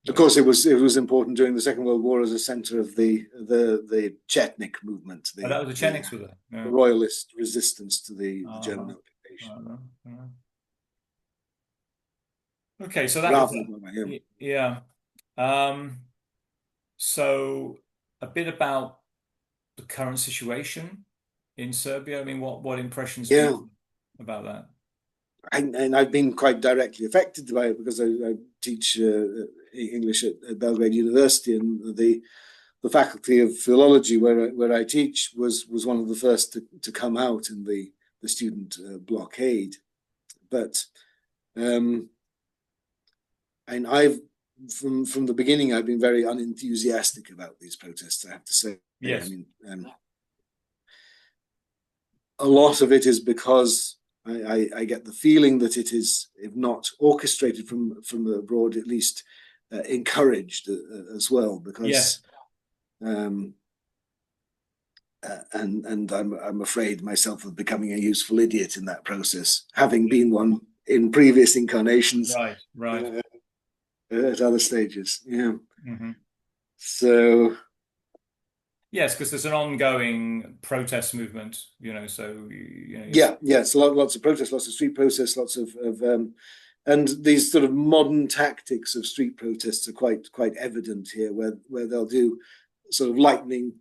Speaker 2: Of
Speaker 1: which,
Speaker 2: course, it was important during the Second World War as a centre of the Chetnik movement,
Speaker 1: oh, that was the
Speaker 2: the
Speaker 1: Chenix with it. Yeah.
Speaker 2: royalist resistance to the German
Speaker 1: Uh-huh.
Speaker 2: occupation.
Speaker 1: Uh-huh. Okay, so that was
Speaker 2: Rather
Speaker 1: that.
Speaker 2: than yeah,
Speaker 1: Yeah. Um, so a bit about the current situation in Serbia. I mean, what impressions do you
Speaker 2: yeah.
Speaker 1: have about that?
Speaker 2: And I've been quite directly affected by it because I teach English at Belgrade University, and the faculty of philology where I teach was one of the first to come out in the student blockade. But um, and I've from the beginning I've been very unenthusiastic about these protests. I have to say. I
Speaker 1: Yes.
Speaker 2: mean, a lot of it is because I get the feeling that it is, if not orchestrated from abroad, at least encouraged as well.
Speaker 1: Yes.
Speaker 2: Because and I'm afraid myself of becoming a useful idiot in that process, having
Speaker 1: Yeah.
Speaker 2: been one in previous incarnations
Speaker 1: Right. Right.
Speaker 2: uh, at other stages. Yeah.
Speaker 1: Hmm.
Speaker 2: So
Speaker 1: Yes, because there's an ongoing protest movement, so you
Speaker 2: yeah, yes, lots of protests, lots of street protests, lots of and these sort of modern tactics of street protests are quite evident here, where they'll do sort of lightning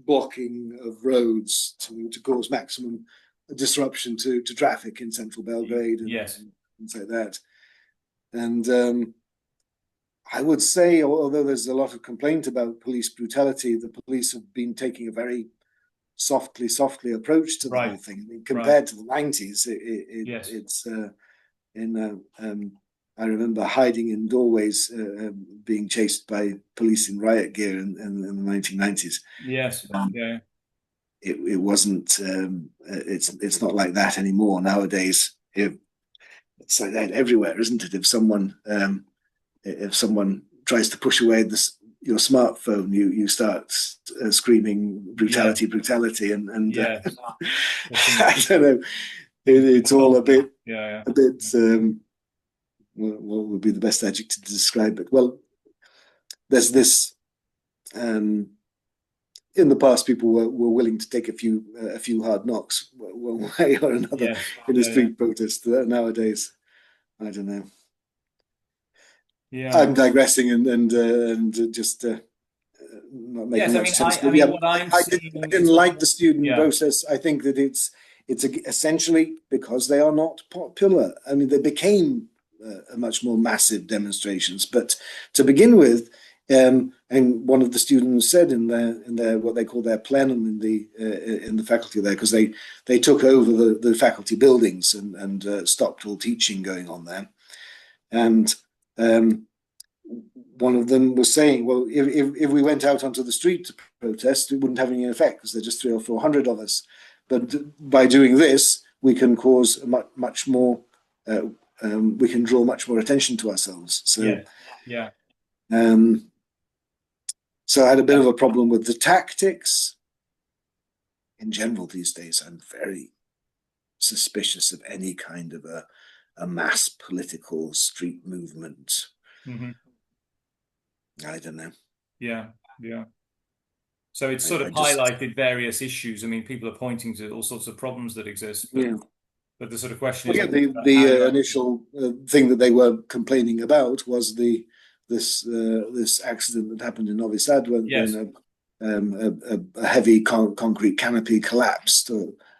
Speaker 2: blocking of roads to cause maximum disruption to traffic in central Belgrade
Speaker 1: yes.
Speaker 2: and things like that. And I would say, although there's a lot of complaint about police brutality, the police have been taking a very softly approach to the
Speaker 1: Right.
Speaker 2: whole thing. I mean,
Speaker 1: Right.
Speaker 2: compared to the 90s,
Speaker 1: Yes.
Speaker 2: it's in. I remember hiding in doorways, being chased by police in riot gear in the 1990s.
Speaker 1: Yes.
Speaker 2: Um,
Speaker 1: Yeah.
Speaker 2: it wasn't. It's not like that anymore nowadays. It's like that everywhere, isn't it? If someone tries to push away your smartphone, you start screaming
Speaker 1: Yes.
Speaker 2: brutality, and
Speaker 1: Yes.
Speaker 2: I don't know. It's all
Speaker 1: Yeah.
Speaker 2: a bit. What would be the best adjective to describe it? Well, there's this. In the past, people were willing to take a few hard knocks one way or another
Speaker 1: Yes.
Speaker 2: in a
Speaker 1: Yeah.
Speaker 2: street protest. Nowadays, I don't know.
Speaker 1: Yeah.
Speaker 2: I'm digressing and just not making
Speaker 1: Yes. I
Speaker 2: much
Speaker 1: mean,
Speaker 2: sense.
Speaker 1: I
Speaker 2: But
Speaker 1: mean,
Speaker 2: yeah,
Speaker 1: what I'm
Speaker 2: I
Speaker 1: seeing
Speaker 2: didn't
Speaker 1: is
Speaker 2: like the student
Speaker 1: yeah.
Speaker 2: process. I think that it's essentially because they are not popular. I mean, they became much more massive demonstrations. But to begin with, and one of the students said in their what they call their plenum in the faculty there, because they took over the faculty buildings and stopped all teaching going on there, and one of them was saying, well, if we went out onto the street to protest, it wouldn't have any effect because there's just 300 or 400 of us. But by doing this, we can cause much more. Uh, we can draw much more attention to ourselves. So,
Speaker 1: Yes. Yeah.
Speaker 2: um, so I had a bit of a problem with the tactics in general these days. I'm very suspicious of any kind of a mass political street movement.
Speaker 1: Hmm.
Speaker 2: I don't know.
Speaker 1: Yeah. Yeah. So it's sort of
Speaker 2: I just
Speaker 1: highlighted various issues. I mean, people are pointing to all sorts of problems that exist,
Speaker 2: yeah.
Speaker 1: but the sort of question
Speaker 2: Well,
Speaker 1: is
Speaker 2: yeah,
Speaker 1: always
Speaker 2: the
Speaker 1: about
Speaker 2: the
Speaker 1: how you actually.
Speaker 2: initial thing that they were complaining about was the this accident that happened in Novi Sad when
Speaker 1: Yes.
Speaker 2: a heavy concrete canopy collapsed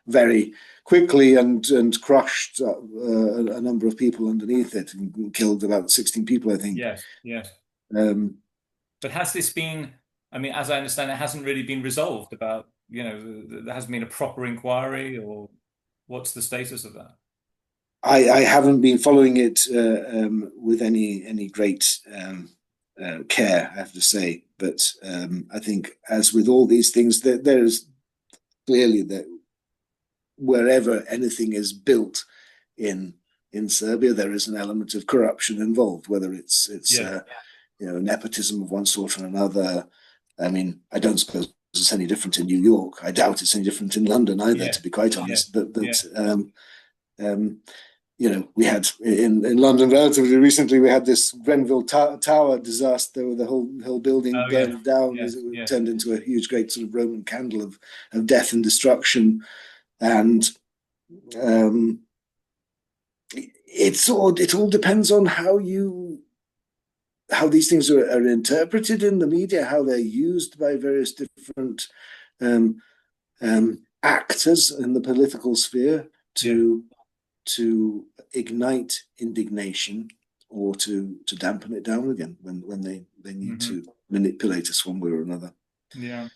Speaker 2: very quickly and crushed a number of people underneath it and killed about 16 people, I think.
Speaker 1: Yes. Yes.
Speaker 2: Um,
Speaker 1: But has this been? I mean, as I understand, it hasn't really been resolved. About there hasn't been a proper inquiry, or what's the status of that?
Speaker 2: I haven't been following it with any great care, I have to say. But I think, as with all these things, there's clearly that wherever anything is built in in Serbia, there is an element of corruption involved, whether it's
Speaker 1: Yes.
Speaker 2: nepotism of one sort or another. I mean, I don't suppose it's any different in New York. I doubt it's any different in London either, to
Speaker 1: Yes.
Speaker 2: be quite
Speaker 1: Yes.
Speaker 2: honest. But
Speaker 1: Yes.
Speaker 2: um, we had in London relatively recently, we had this Grenville Tower disaster where the whole building
Speaker 1: Oh, yes.
Speaker 2: burned down as
Speaker 1: Yes.
Speaker 2: it
Speaker 1: Yes.
Speaker 2: turned into a huge, great sort of Roman candle of death and destruction. And um, it all depends on how these things are interpreted in the media, how they're used by various different um, actors in the political sphere
Speaker 1: Yes.
Speaker 2: to ignite indignation or to dampen it down again when they need
Speaker 1: Hmm.
Speaker 2: to manipulate us one way or another.
Speaker 1: Yeah.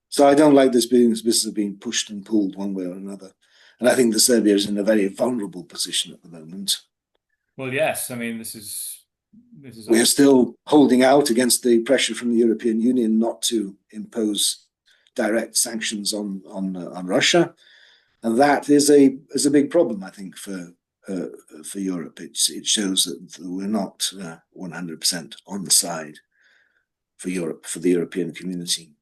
Speaker 2: So I don't like this business of being pushed and pulled one way or another. And I think that Serbia is in a very vulnerable position at the moment.
Speaker 1: Well, yes. I mean, this is
Speaker 2: We are
Speaker 1: obviously.
Speaker 2: still holding out against the pressure from the European Union not to impose direct sanctions on Russia, and that is a big problem, I think, uh, for Europe. It shows that we're not 100% on the side for Europe, for the European community.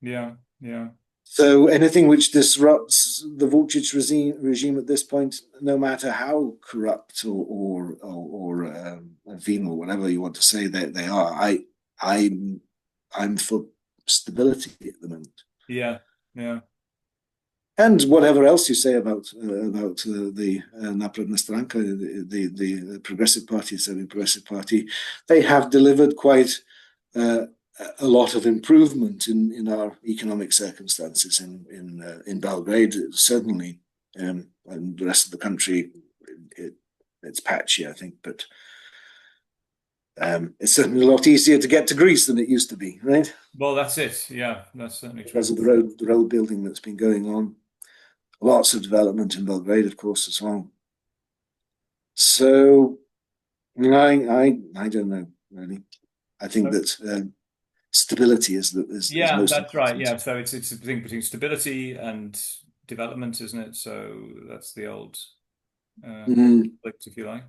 Speaker 1: Yeah. Yeah.
Speaker 2: So anything which disrupts the Vucic regime at this point, no matter how corrupt or venal, whatever you want to say they are, I'm I'm for stability at the moment.
Speaker 1: Yeah. Yeah.
Speaker 2: And whatever else you say about the Napredna Stranka, the Progressive Party, Serbian Progressive Party, they have delivered quite uh, a lot of improvement in our economic circumstances in Belgrade, certainly, and the rest of the country. It, it's patchy, I think, but it's certainly a lot easier to get to Greece than it used to be, right?
Speaker 1: Well, that's it. Yeah, that's certainly
Speaker 2: Because
Speaker 1: true.
Speaker 2: of the road building that's been going on. Lots of development in Belgrade, of course, as well. So I don't know really. I think
Speaker 1: So,
Speaker 2: that stability is
Speaker 1: yeah,
Speaker 2: most
Speaker 1: that's right.
Speaker 2: important.
Speaker 1: Yeah, so it's a thing between stability and development, isn't it? So that's the old
Speaker 2: Mm,
Speaker 1: conflict, if you like.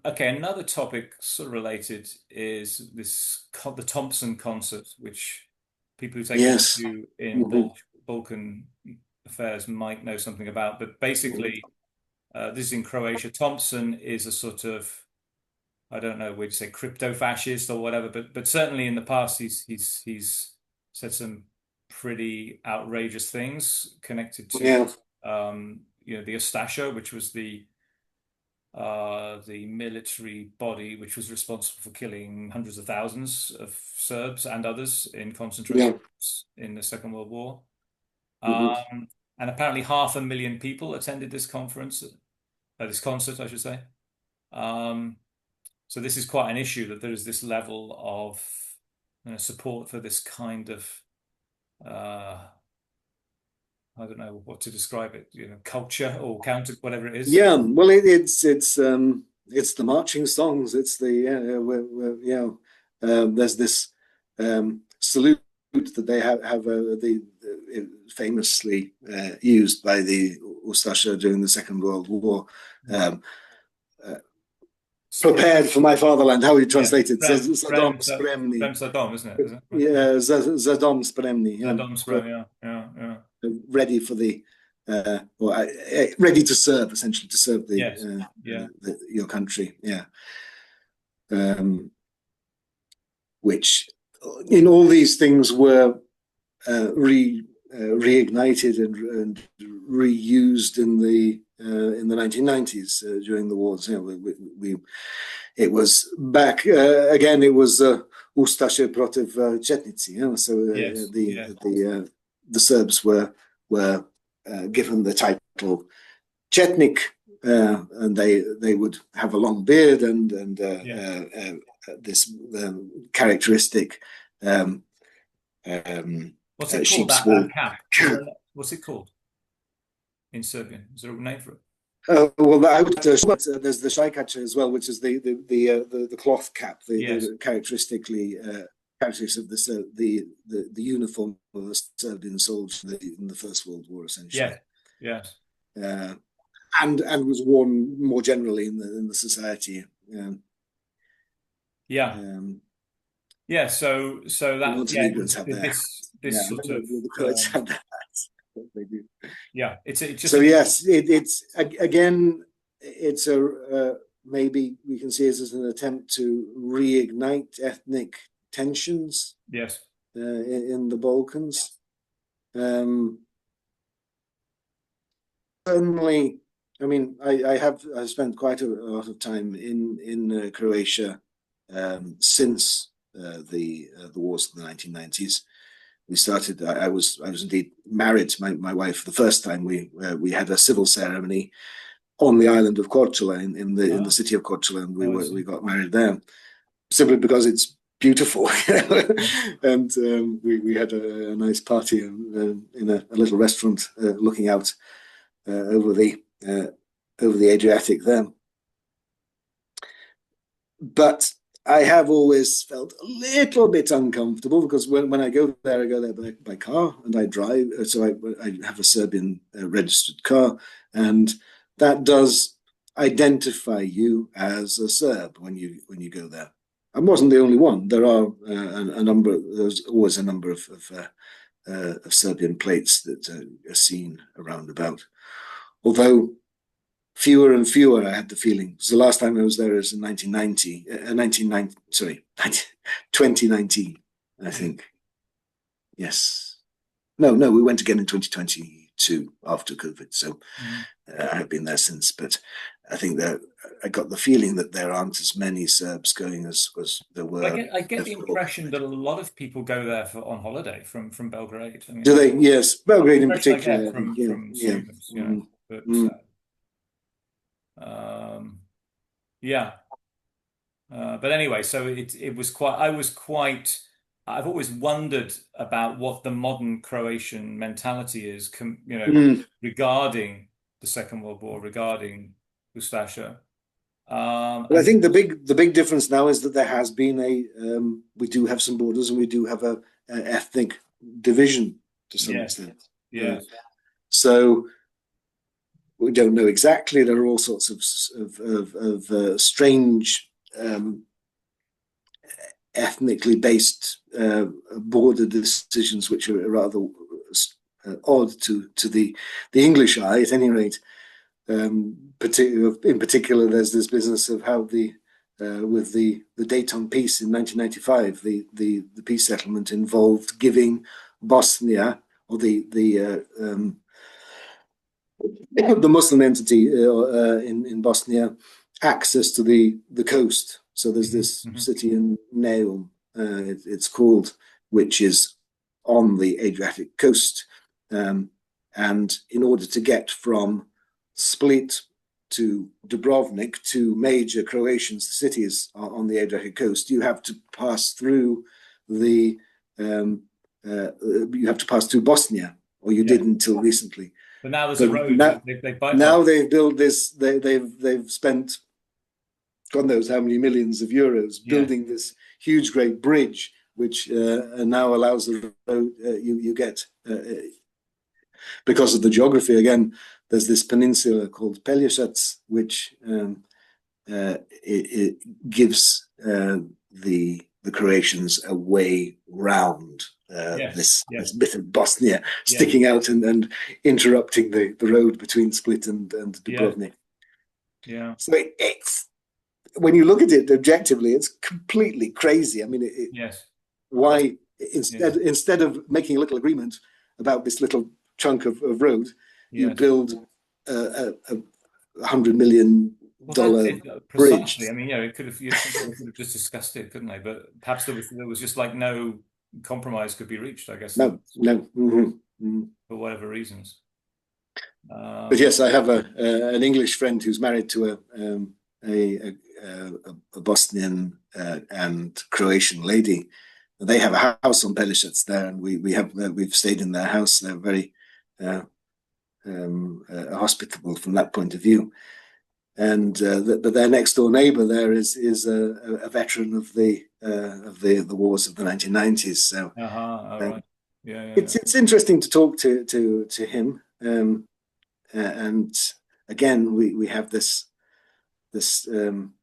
Speaker 1: Okay, another topic sort of related is the Thompson concert, which people who take an
Speaker 2: yes.
Speaker 1: issue in
Speaker 2: Mm-hmm.
Speaker 1: Balkan affairs might know something about. But basically,
Speaker 2: Mm-hmm.
Speaker 1: this is in Croatia. Thompson is a sort of, I don't know, would you say crypto fascist or whatever, but certainly in the past he's said some pretty outrageous things connected to
Speaker 2: Yeah.
Speaker 1: the Ustasha, which was the military body which was responsible for killing hundreds of thousands of Serbs and others in concentration
Speaker 2: Yeah.
Speaker 1: camps in the Second World War.
Speaker 2: Mm-hmm.
Speaker 1: And apparently 500,000 people attended this concert, I should say. Um, so this is quite an issue that there is this level of support for this kind of uh, I don't know what to describe it, culture or counter, whatever it is.
Speaker 2: Yeah. Well, it's. it's the marching songs. It's the there's this salute that they have famously used by the Ustasha during the Second World War. Prepared for my fatherland. How would you translate it? Zadom spremni.
Speaker 1: Zadom, isn't it?
Speaker 2: Yeah, Zadom spremni.
Speaker 1: Zadom spremni. Yeah.
Speaker 2: Ready for the ready to serve, essentially, to serve your country. Yeah. Which in all these things were reignited and reused in the 1990s during the wars. It was back again. It was Ustashe protiv Chetnici. So the Serbs were given the title Chetnik, and they would have a long beard and this characteristic.
Speaker 1: What's it called? That cap? What's it called in Serbian? Is there a name for it?
Speaker 2: Well, there's the shaikacha as well, which is the cloth cap, the characteristically characteristics of the uniform of the Serbian soldiers in the First World War, essentially.
Speaker 1: Yes.
Speaker 2: And was worn more generally in the society.
Speaker 1: So that
Speaker 2: Montenegrins have
Speaker 1: this sort of
Speaker 2: the Croats have that. They do.
Speaker 1: Yeah, it's just
Speaker 2: so yes, it's again, it's a maybe we can see it as an attempt to reignite ethnic tensions.
Speaker 1: Yes,
Speaker 2: in the Balkans. Certainly, I mean, I've spent quite a lot of time in Croatia since the wars of the 1990s. We started. I was indeed married to my wife the first time. We had a civil ceremony on the island of Korčula in the city of Korčula, and we got married there simply because it's beautiful. And we had a nice party in a little restaurant looking out over the Adriatic there. But I have always felt a little bit uncomfortable because when I go there by car and I drive. So I have a Serbian registered car, and that does identify you as a Serb when you go there. I wasn't the only one. There are a number. There's always a number of Serbian plates that are seen around about. Although fewer and fewer, I had the feeling. So the last time I was there was in 2019, I think. Yes. No, we went again in 2022 after COVID. So I have been there since. But I think that I got the feeling that there aren't as many Serbs going as there were.
Speaker 1: I get the impression that a lot of people go there on holiday from Belgrade. I mean,
Speaker 2: do they? Yes, Belgrade in particular.
Speaker 1: From students, you know. But but anyway, so it was quite. I've always wondered about what the modern Croatian mentality is, regarding the Second World War, regarding Ustasha.
Speaker 2: But I think the big difference now is that there has been we do have some borders and we do have a ethnic division to some extent.
Speaker 1: Yeah.
Speaker 2: So we don't know exactly. There are all sorts of strange ethnically based border decisions, which are rather odd to the English eye, at any rate. In particular, there's this business of how with the Dayton Peace in 1995, the peace settlement involved giving Bosnia, or the Muslim entity in Bosnia, access to the coast. So there's this city in Neum, it's called, which is on the Adriatic coast, and in order to get from Split to Dubrovnik, two major Croatian cities on the Adriatic coast, you have to pass through Bosnia, or you did until recently.
Speaker 1: But now there's a road.
Speaker 2: Now they've built this. They've spent God knows how many millions of euros
Speaker 1: Yeah.
Speaker 2: building this huge, great bridge, which now allows the road you get because of the geography. Again, there's this peninsula called Pelješac, which it gives the Croatians a way round
Speaker 1: Yes.
Speaker 2: this
Speaker 1: Yes.
Speaker 2: bit of Bosnia
Speaker 1: Yes.
Speaker 2: sticking out and interrupting the road between Split and
Speaker 1: Yeah.
Speaker 2: Dubrovnik.
Speaker 1: Yeah.
Speaker 2: So it's when you look at it objectively, it's completely crazy. I mean,
Speaker 1: Yes. That's,
Speaker 2: why
Speaker 1: yeah.
Speaker 2: instead of making a little agreement about this little chunk of road, you
Speaker 1: Yes.
Speaker 2: build $100 million
Speaker 1: Well, that's it
Speaker 2: bridge?
Speaker 1: precisely. I mean, it could have. You'd think they could have just discussed it, couldn't they? But perhaps there was just like no compromise could be reached. I guess
Speaker 2: No, no.
Speaker 1: for whatever reasons.
Speaker 2: But
Speaker 1: Um,
Speaker 2: yes, I have an English friend who's married to a, a Bosnian and Croatian lady. They have a house on Pelješac there, and we've stayed in their house. They're very uh, hospitable from that point of view. And but their next door neighbor there is a veteran of the wars of the 1990s. So
Speaker 1: all
Speaker 2: uh,
Speaker 1: right. Yeah. Yeah. Yeah.
Speaker 2: it's interesting to talk to him. And again, we have this um,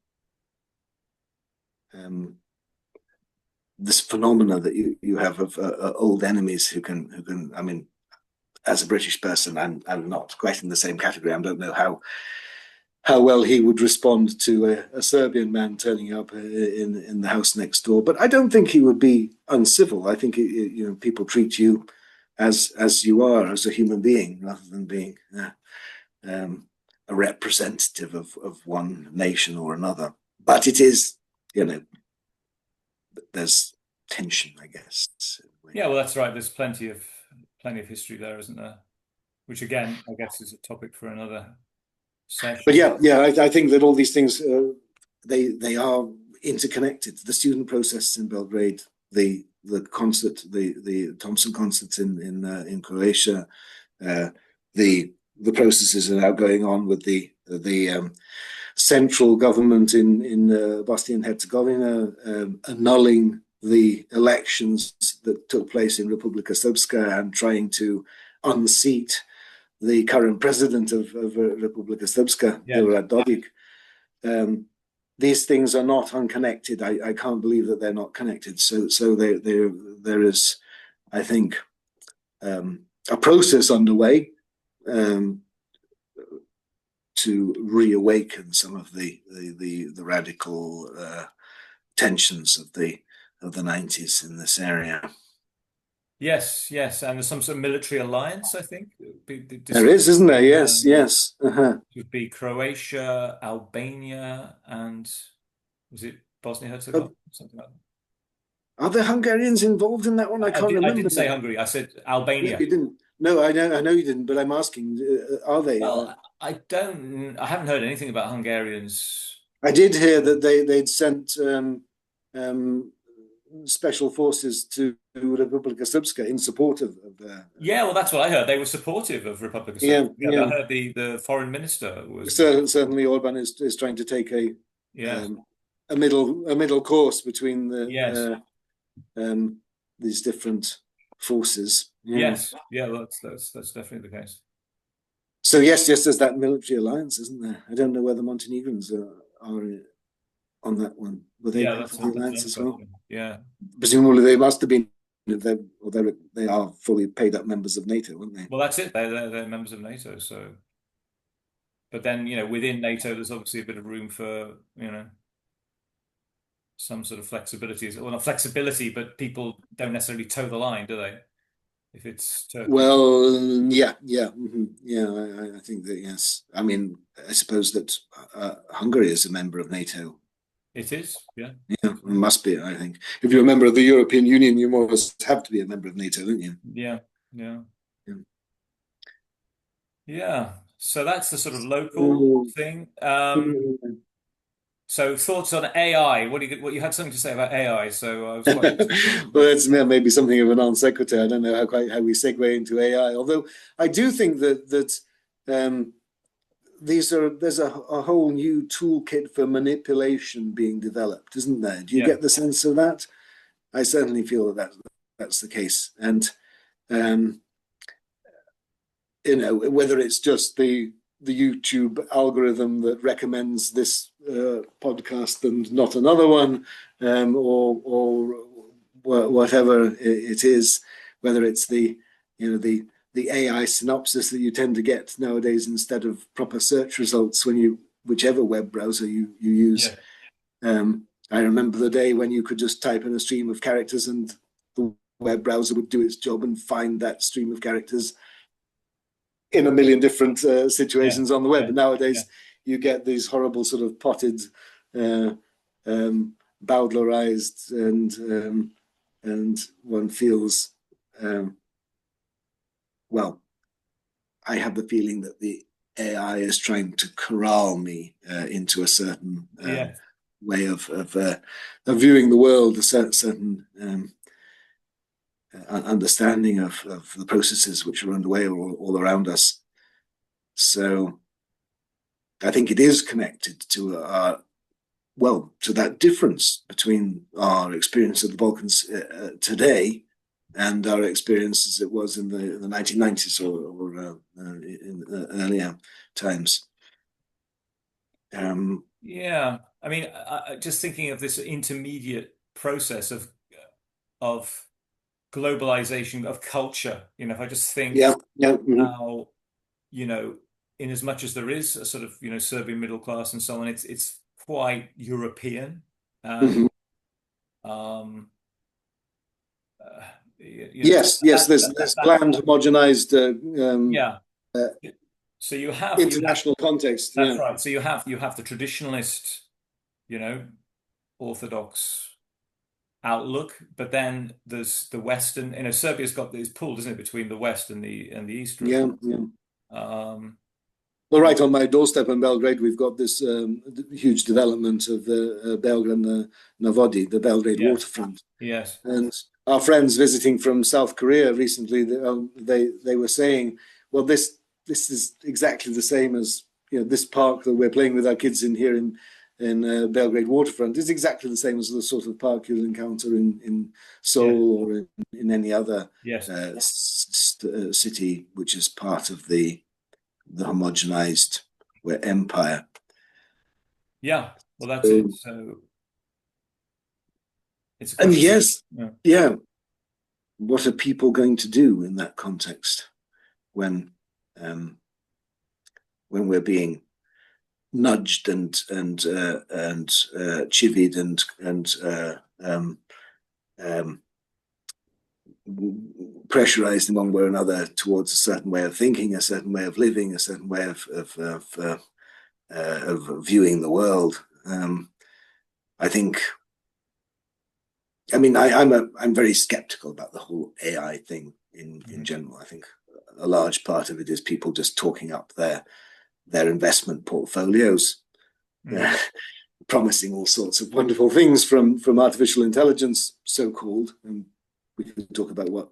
Speaker 2: this phenomena that you have of old enemies who can. I mean, as a British person, I'm not quite in the same category. I don't know how well he would respond to a Serbian man turning up in the house next door. But I don't think he would be uncivil. I think people treat you as you are, as a human being, rather than being um, a representative of one nation or another. But it is, there's tension, I guess.
Speaker 1: Yeah. Well, that's right. There's plenty of history there, isn't there? Which again, I guess, is a topic for another
Speaker 2: But
Speaker 1: session.
Speaker 2: yeah, I think that all these things they are interconnected. The student process in Belgrade, the concert, the Thompson concerts in Croatia, the processes are now going on with the central government in Bosnia and Herzegovina annulling the elections that took place in Republika Srpska and trying to unseat the current president of Republika Srpska,
Speaker 1: Yeah.
Speaker 2: Milorad Dodik. Um, these things are not unconnected. I can't believe that they're not connected. So there is, I think, a process underway um, to reawaken some of the radical tensions of the 90s in this area.
Speaker 1: Yes. Yes. And there's some sort of military alliance, I think,
Speaker 2: There
Speaker 1: discussed
Speaker 2: is, isn't there?
Speaker 1: between
Speaker 2: Yes, yes. Uh-huh.
Speaker 1: would be Croatia, Albania, and was it Bosnia
Speaker 2: Are,
Speaker 1: Herzegovina? Something like that.
Speaker 2: are the Hungarians involved in that one? I can't
Speaker 1: I
Speaker 2: remember
Speaker 1: didn't say
Speaker 2: now.
Speaker 1: Hungary. I said
Speaker 2: No,
Speaker 1: Albania.
Speaker 2: you didn't. No, I know you didn't, but I'm asking, are they?
Speaker 1: Well, I haven't heard anything about Hungarians.
Speaker 2: I did hear that they'd sent um, special forces to Republika Srpska in support of
Speaker 1: Yeah, well, that's what I heard. They were supportive of Republic of
Speaker 2: yeah,
Speaker 1: Serbia. Yeah, I
Speaker 2: yeah.
Speaker 1: heard the foreign minister was.
Speaker 2: Certainly, Orban is trying to take
Speaker 1: Yeah.
Speaker 2: um, a middle course between
Speaker 1: Yes.
Speaker 2: these different forces. Yeah.
Speaker 1: Yes. Yeah. Well, that's definitely the case.
Speaker 2: So yes, there's that military alliance, isn't there? I don't know whether Montenegrins are on that one. Were they
Speaker 1: Yeah,
Speaker 2: part
Speaker 1: that's,
Speaker 2: of the
Speaker 1: that's
Speaker 2: alliance
Speaker 1: another
Speaker 2: as well?
Speaker 1: question. Yeah.
Speaker 2: Presumably they must have been. Although they are fully paid up members of NATO, weren't they?
Speaker 1: Well, that's it. They're members of NATO. So, but then within NATO, there's obviously a bit of room for some sort of flexibility. Well, not flexibility, but people don't necessarily toe the line, do they? If it's Turkey.
Speaker 2: Well, yeah. I think that yes. I mean, I suppose that Hungary is a member of NATO.
Speaker 1: It is, yeah.
Speaker 2: Yeah, it must be. I think if you're a member of the European Union, you must have to be a member of NATO, don't you?
Speaker 1: Yeah, yeah,
Speaker 2: Yeah.
Speaker 1: yeah. So that's the sort of local
Speaker 2: Mm,
Speaker 1: thing.
Speaker 2: mm.
Speaker 1: So thoughts on AI? What you had something to say about AI? So I was quite interested.
Speaker 2: Well, it's maybe something of a non sequitur. I don't know how we segue into AI. Although I do think that um, there's a whole new toolkit for manipulation being developed, isn't there? Do you
Speaker 1: Yeah.
Speaker 2: get the sense of that? I certainly feel that that's the case. And um, whether it's just the YouTube algorithm that recommends this podcast and not another one, or whatever it is, whether it's the AI synopsis that you tend to get nowadays instead of proper search results when whichever web browser you use.
Speaker 1: Yeah.
Speaker 2: I remember the day when you could just type in a stream of characters and the web browser would do its job and find that stream of characters in a million different
Speaker 1: Yeah.
Speaker 2: situations on the web.
Speaker 1: Yeah.
Speaker 2: But
Speaker 1: Yeah.
Speaker 2: nowadays, you get these horrible sort of potted, uh, bowdlerized, and one feels, um, well, I have the feeling that the AI is trying to corral me into a certain
Speaker 1: Yeah.
Speaker 2: way of viewing the world, a certain understanding of the processes which are underway all around us. So I think it is connected to to that difference between our experience of the Balkans today and our experience as it was in the 1990s or in earlier times.
Speaker 1: Yeah. I mean, just thinking of this intermediate process of globalization of culture. If I just think
Speaker 2: Yeah, yeah, mm-hmm,
Speaker 1: how, you know, in as much as there is a sort of, Serbian middle class and so on, it's quite European. And
Speaker 2: mm-hmm.
Speaker 1: um uh,
Speaker 2: Yes, yes. There's
Speaker 1: that
Speaker 2: planned, homogenized
Speaker 1: yeah.
Speaker 2: uh,
Speaker 1: So you have
Speaker 2: international context.
Speaker 1: that's
Speaker 2: Yeah,
Speaker 1: right. So you have the traditionalist, you know, Orthodox outlook, but then there's the Western. Serbia's got this pull, doesn't it, between the West and the East, really.
Speaker 2: yeah, yeah.
Speaker 1: Um,
Speaker 2: Well, right on my doorstep in Belgrade, we've got this huge development of the Belgrade Navodi, the Belgrade
Speaker 1: yes,
Speaker 2: waterfront.
Speaker 1: yes,
Speaker 2: And our friends visiting from South Korea recently, they were saying, well, this is exactly the same as this park that we're playing with our kids in here in Belgrade waterfront is exactly the same as the sort of park you'll encounter in
Speaker 1: yes,
Speaker 2: Seoul or in any other
Speaker 1: yes,
Speaker 2: city which is part of the homogenized empire.
Speaker 1: yeah. Well, that's it.
Speaker 2: Um,
Speaker 1: So it's a
Speaker 2: and
Speaker 1: question.
Speaker 2: yes,
Speaker 1: Yeah.
Speaker 2: yeah, what are people going to do in that context when um, when we're being nudged and chivied and pressurized in one way or another towards a certain way of thinking, a certain way of living, a certain way of viewing the world. I think. I mean, I'm very skeptical about the whole AI thing in
Speaker 1: Mhm.
Speaker 2: general. I think a large part of it is people just talking up their investment portfolios,
Speaker 1: Mhm.
Speaker 2: promising all sorts of wonderful things from artificial intelligence, so called. And we can talk about what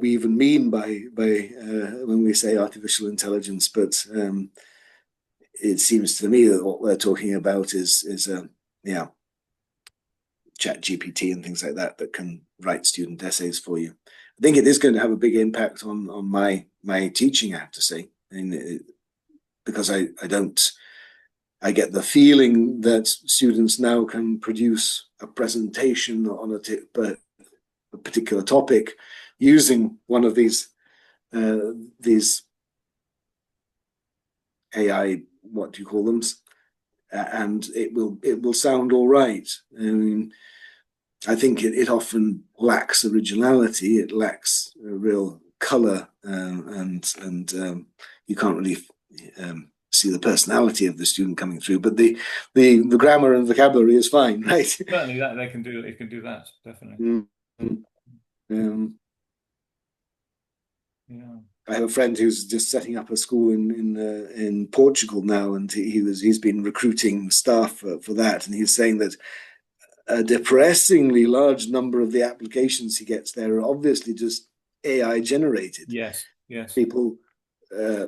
Speaker 2: we even mean by when we say artificial intelligence. But it seems to me that what we're talking about is yeah, chat GPT and things like that can write student essays for you. I think it is going to have a big impact on my teaching, I have to say. Because I don't I get the feeling that students now can produce a presentation on a particular topic using one of these AI, what do you call them? And it will sound all right. I mean, I think it often lacks originality. It lacks a real color, and you can't really see the personality of the student coming through. But the grammar and vocabulary is fine, right?
Speaker 1: Certainly that they can do. It can do that definitely.
Speaker 2: um,
Speaker 1: Yeah.
Speaker 2: I have a friend who's just setting up a school in Portugal now, and he's been recruiting staff for that, and he's saying that a depressingly large number of the applications he gets there are obviously just AI generated.
Speaker 1: Yes. Yes.
Speaker 2: People uh,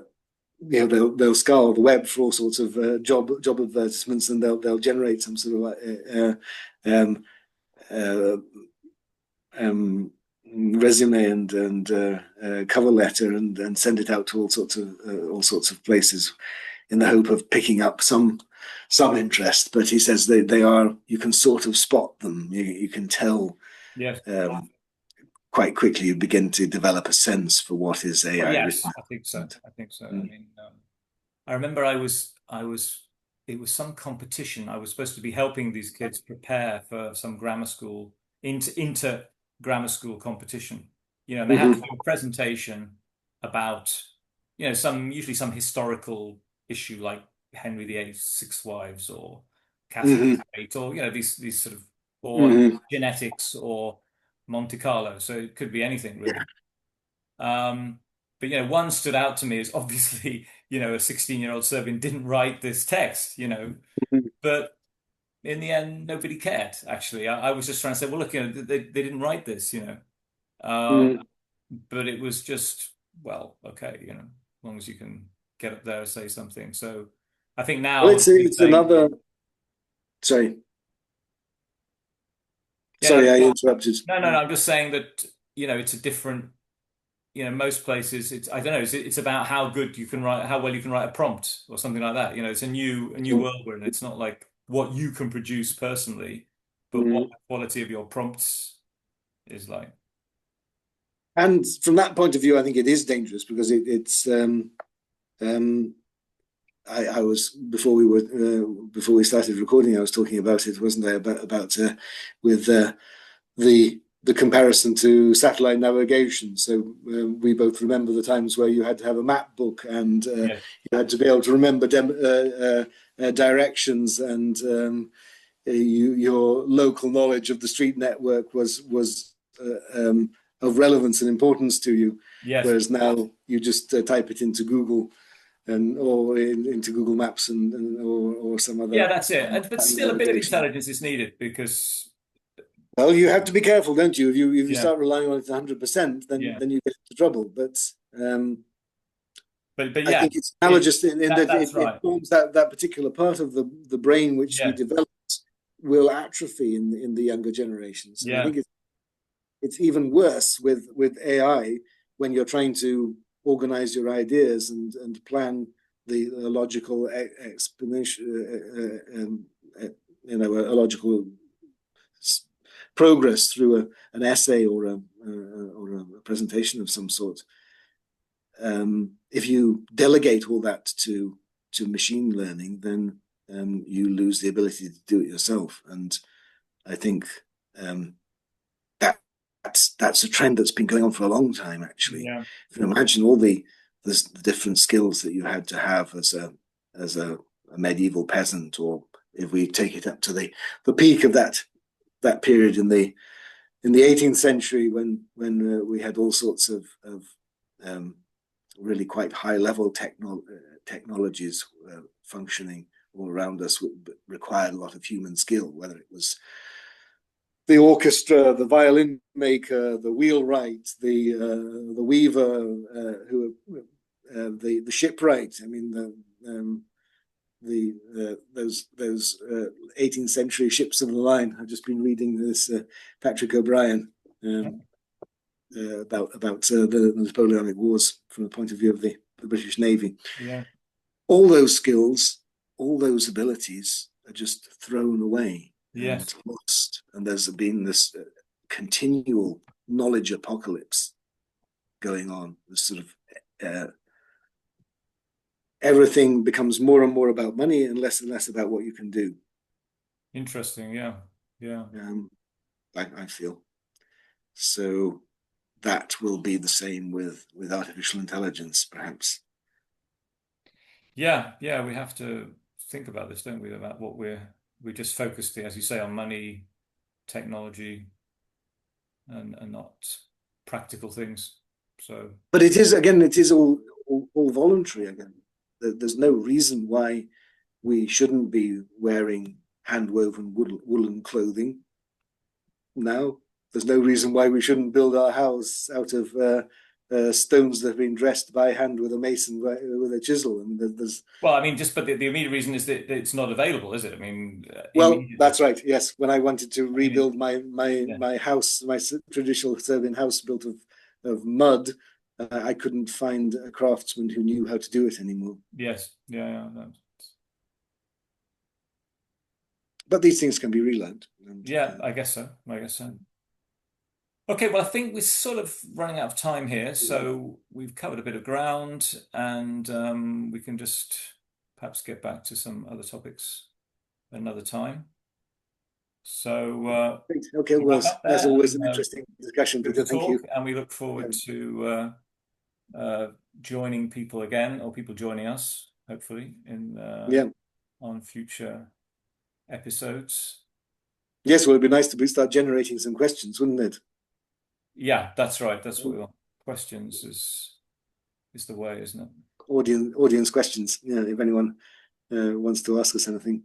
Speaker 2: they'll scour the web for all sorts of job advertisements, and they'll generate some sort of um, uh, resume and cover letter, and send it out to all sorts of places in the hope of picking up some interest. But he says they are, you can sort of spot them. You can tell
Speaker 1: Yes.
Speaker 2: quite quickly. You begin to develop a sense for what is
Speaker 1: Well,
Speaker 2: AI written.
Speaker 1: yes, I think so. I think so. I mean, I remember it was some competition. I was supposed to be helping these kids prepare for some grammar school, inter grammar school competition. And they had to
Speaker 2: Mm-hmm.
Speaker 1: do a presentation about, usually some historical issue like Henry VIII's six wives, or Catherine
Speaker 2: Mm-hmm.
Speaker 1: the Great, or, these sort of, or
Speaker 2: Mm-hmm.
Speaker 1: genetics, or Monte Carlo. So it could be anything really. Um, but one stood out to me as obviously, a 16-year-old Serbian didn't write this text, but in the end, nobody cared. Actually, I was just trying to say, well, look, they didn't write this, um,
Speaker 2: Mm-hmm.
Speaker 1: but it was just, well, okay, as long as you can get up there and say something. So I think
Speaker 2: Well,
Speaker 1: now you're
Speaker 2: it's
Speaker 1: saying,
Speaker 2: another. Sorry,
Speaker 1: yeah,
Speaker 2: sorry, I interrupted.
Speaker 1: no, I'm just saying that, it's a different, most places it's, I don't know, it's about how good you can write, how well you can write a prompt or something like that. It's a new world we're in. It's not like what you can produce personally, but what
Speaker 2: Mm.
Speaker 1: the quality of your prompts is like.
Speaker 2: And from that point of view, I think it is dangerous because it's. Um, I was before we started recording. I was talking about it, wasn't I? About with the comparison to satellite navigation. So we both remember the times where you had to have a map book, and
Speaker 1: Yes.
Speaker 2: you had to be able to remember directions, and your local knowledge of the street network was of relevance and importance to you.
Speaker 1: Yes.
Speaker 2: Whereas now you just type it into Google, into Google Maps, or some
Speaker 1: Yeah,
Speaker 2: other
Speaker 1: that's it. But still a bit of
Speaker 2: navigation.
Speaker 1: intelligence is needed because,
Speaker 2: Well, you have to be careful, don't you? If you
Speaker 1: yeah,
Speaker 2: start relying on it 100%, then
Speaker 1: yeah.
Speaker 2: then you get into trouble. But
Speaker 1: But
Speaker 2: I
Speaker 1: yeah,
Speaker 2: think it's analogous in that
Speaker 1: that's
Speaker 2: it
Speaker 1: right.
Speaker 2: forms that particular part of the brain which we
Speaker 1: Yeah.
Speaker 2: developed will atrophy in the younger generations. And I
Speaker 1: Yeah.
Speaker 2: think it's even worse with AI when you're trying to organize your ideas and plan the logical explanation, a logical progress through an essay or a presentation of some sort. If you delegate all that to machine learning, then you lose the ability to do it yourself. And I think that that's a trend that's been going on for a long time. Actually,
Speaker 1: Yeah.
Speaker 2: if you imagine all the different skills that you had to have as a medieval peasant, or if we take it up to the peak of that period in the 18th century, when we had all sorts of um, really quite high level technologies functioning all around us, required a lot of human skill, whether it was the orchestra, the violin maker, the wheelwright, the weaver, the shipwright. I mean, those 18th century ships of the line. I've just been reading this Patrick O'Brien about the Napoleonic Wars from the point of view of the British Navy.
Speaker 1: Yeah.
Speaker 2: All those skills, all those abilities are just thrown away and
Speaker 1: Yes.
Speaker 2: lost. And there's been this continual knowledge apocalypse going on. This sort of everything becomes more and more about money and less about what you can do.
Speaker 1: Interesting. Yeah. Yeah.
Speaker 2: Um, I feel so. That will be the same with artificial intelligence, perhaps.
Speaker 1: Yeah. Yeah. We have to think about this, don't we? About what we just focused, as you say, on money, technology, and not practical things. So
Speaker 2: But it is all voluntary again. There's no reason why we shouldn't be wearing hand woven woolen clothing now. There's no reason why we shouldn't build our house out of stones that have been dressed by hand with a mason with a chisel. And there's
Speaker 1: Well, I mean, but the immediate reason is that it's not available, is it? I mean,
Speaker 2: well,
Speaker 1: immediately.
Speaker 2: that's right. Yes, when I wanted to
Speaker 1: I mean,
Speaker 2: rebuild my
Speaker 1: yeah.
Speaker 2: my house, my traditional Serbian house built of mud, I couldn't find a craftsman who knew how to do it anymore.
Speaker 1: Yes. Yeah. Yeah. No.
Speaker 2: But these things can be relearned. And
Speaker 1: Yeah, I guess so. I guess so. Okay, well, I think we're sort of running out of time here, so we've covered a bit of ground, and we can just perhaps get back to some other topics another time. So
Speaker 2: great. Okay,
Speaker 1: we'll
Speaker 2: well,
Speaker 1: wrap up
Speaker 2: as
Speaker 1: there,
Speaker 2: always,
Speaker 1: and
Speaker 2: an interesting discussion,
Speaker 1: good to
Speaker 2: Peter. Thank you.
Speaker 1: talk, and we look
Speaker 2: Yeah,
Speaker 1: forward to joining people again, or people joining us, hopefully, in
Speaker 2: yeah.
Speaker 1: on future episodes.
Speaker 2: Yes, well, it'd be nice to start generating some questions, wouldn't it?
Speaker 1: Yeah, that's right. That's what we'll, questions is the way, isn't it?
Speaker 2: Audience questions. Yeah, if anyone wants to ask us anything.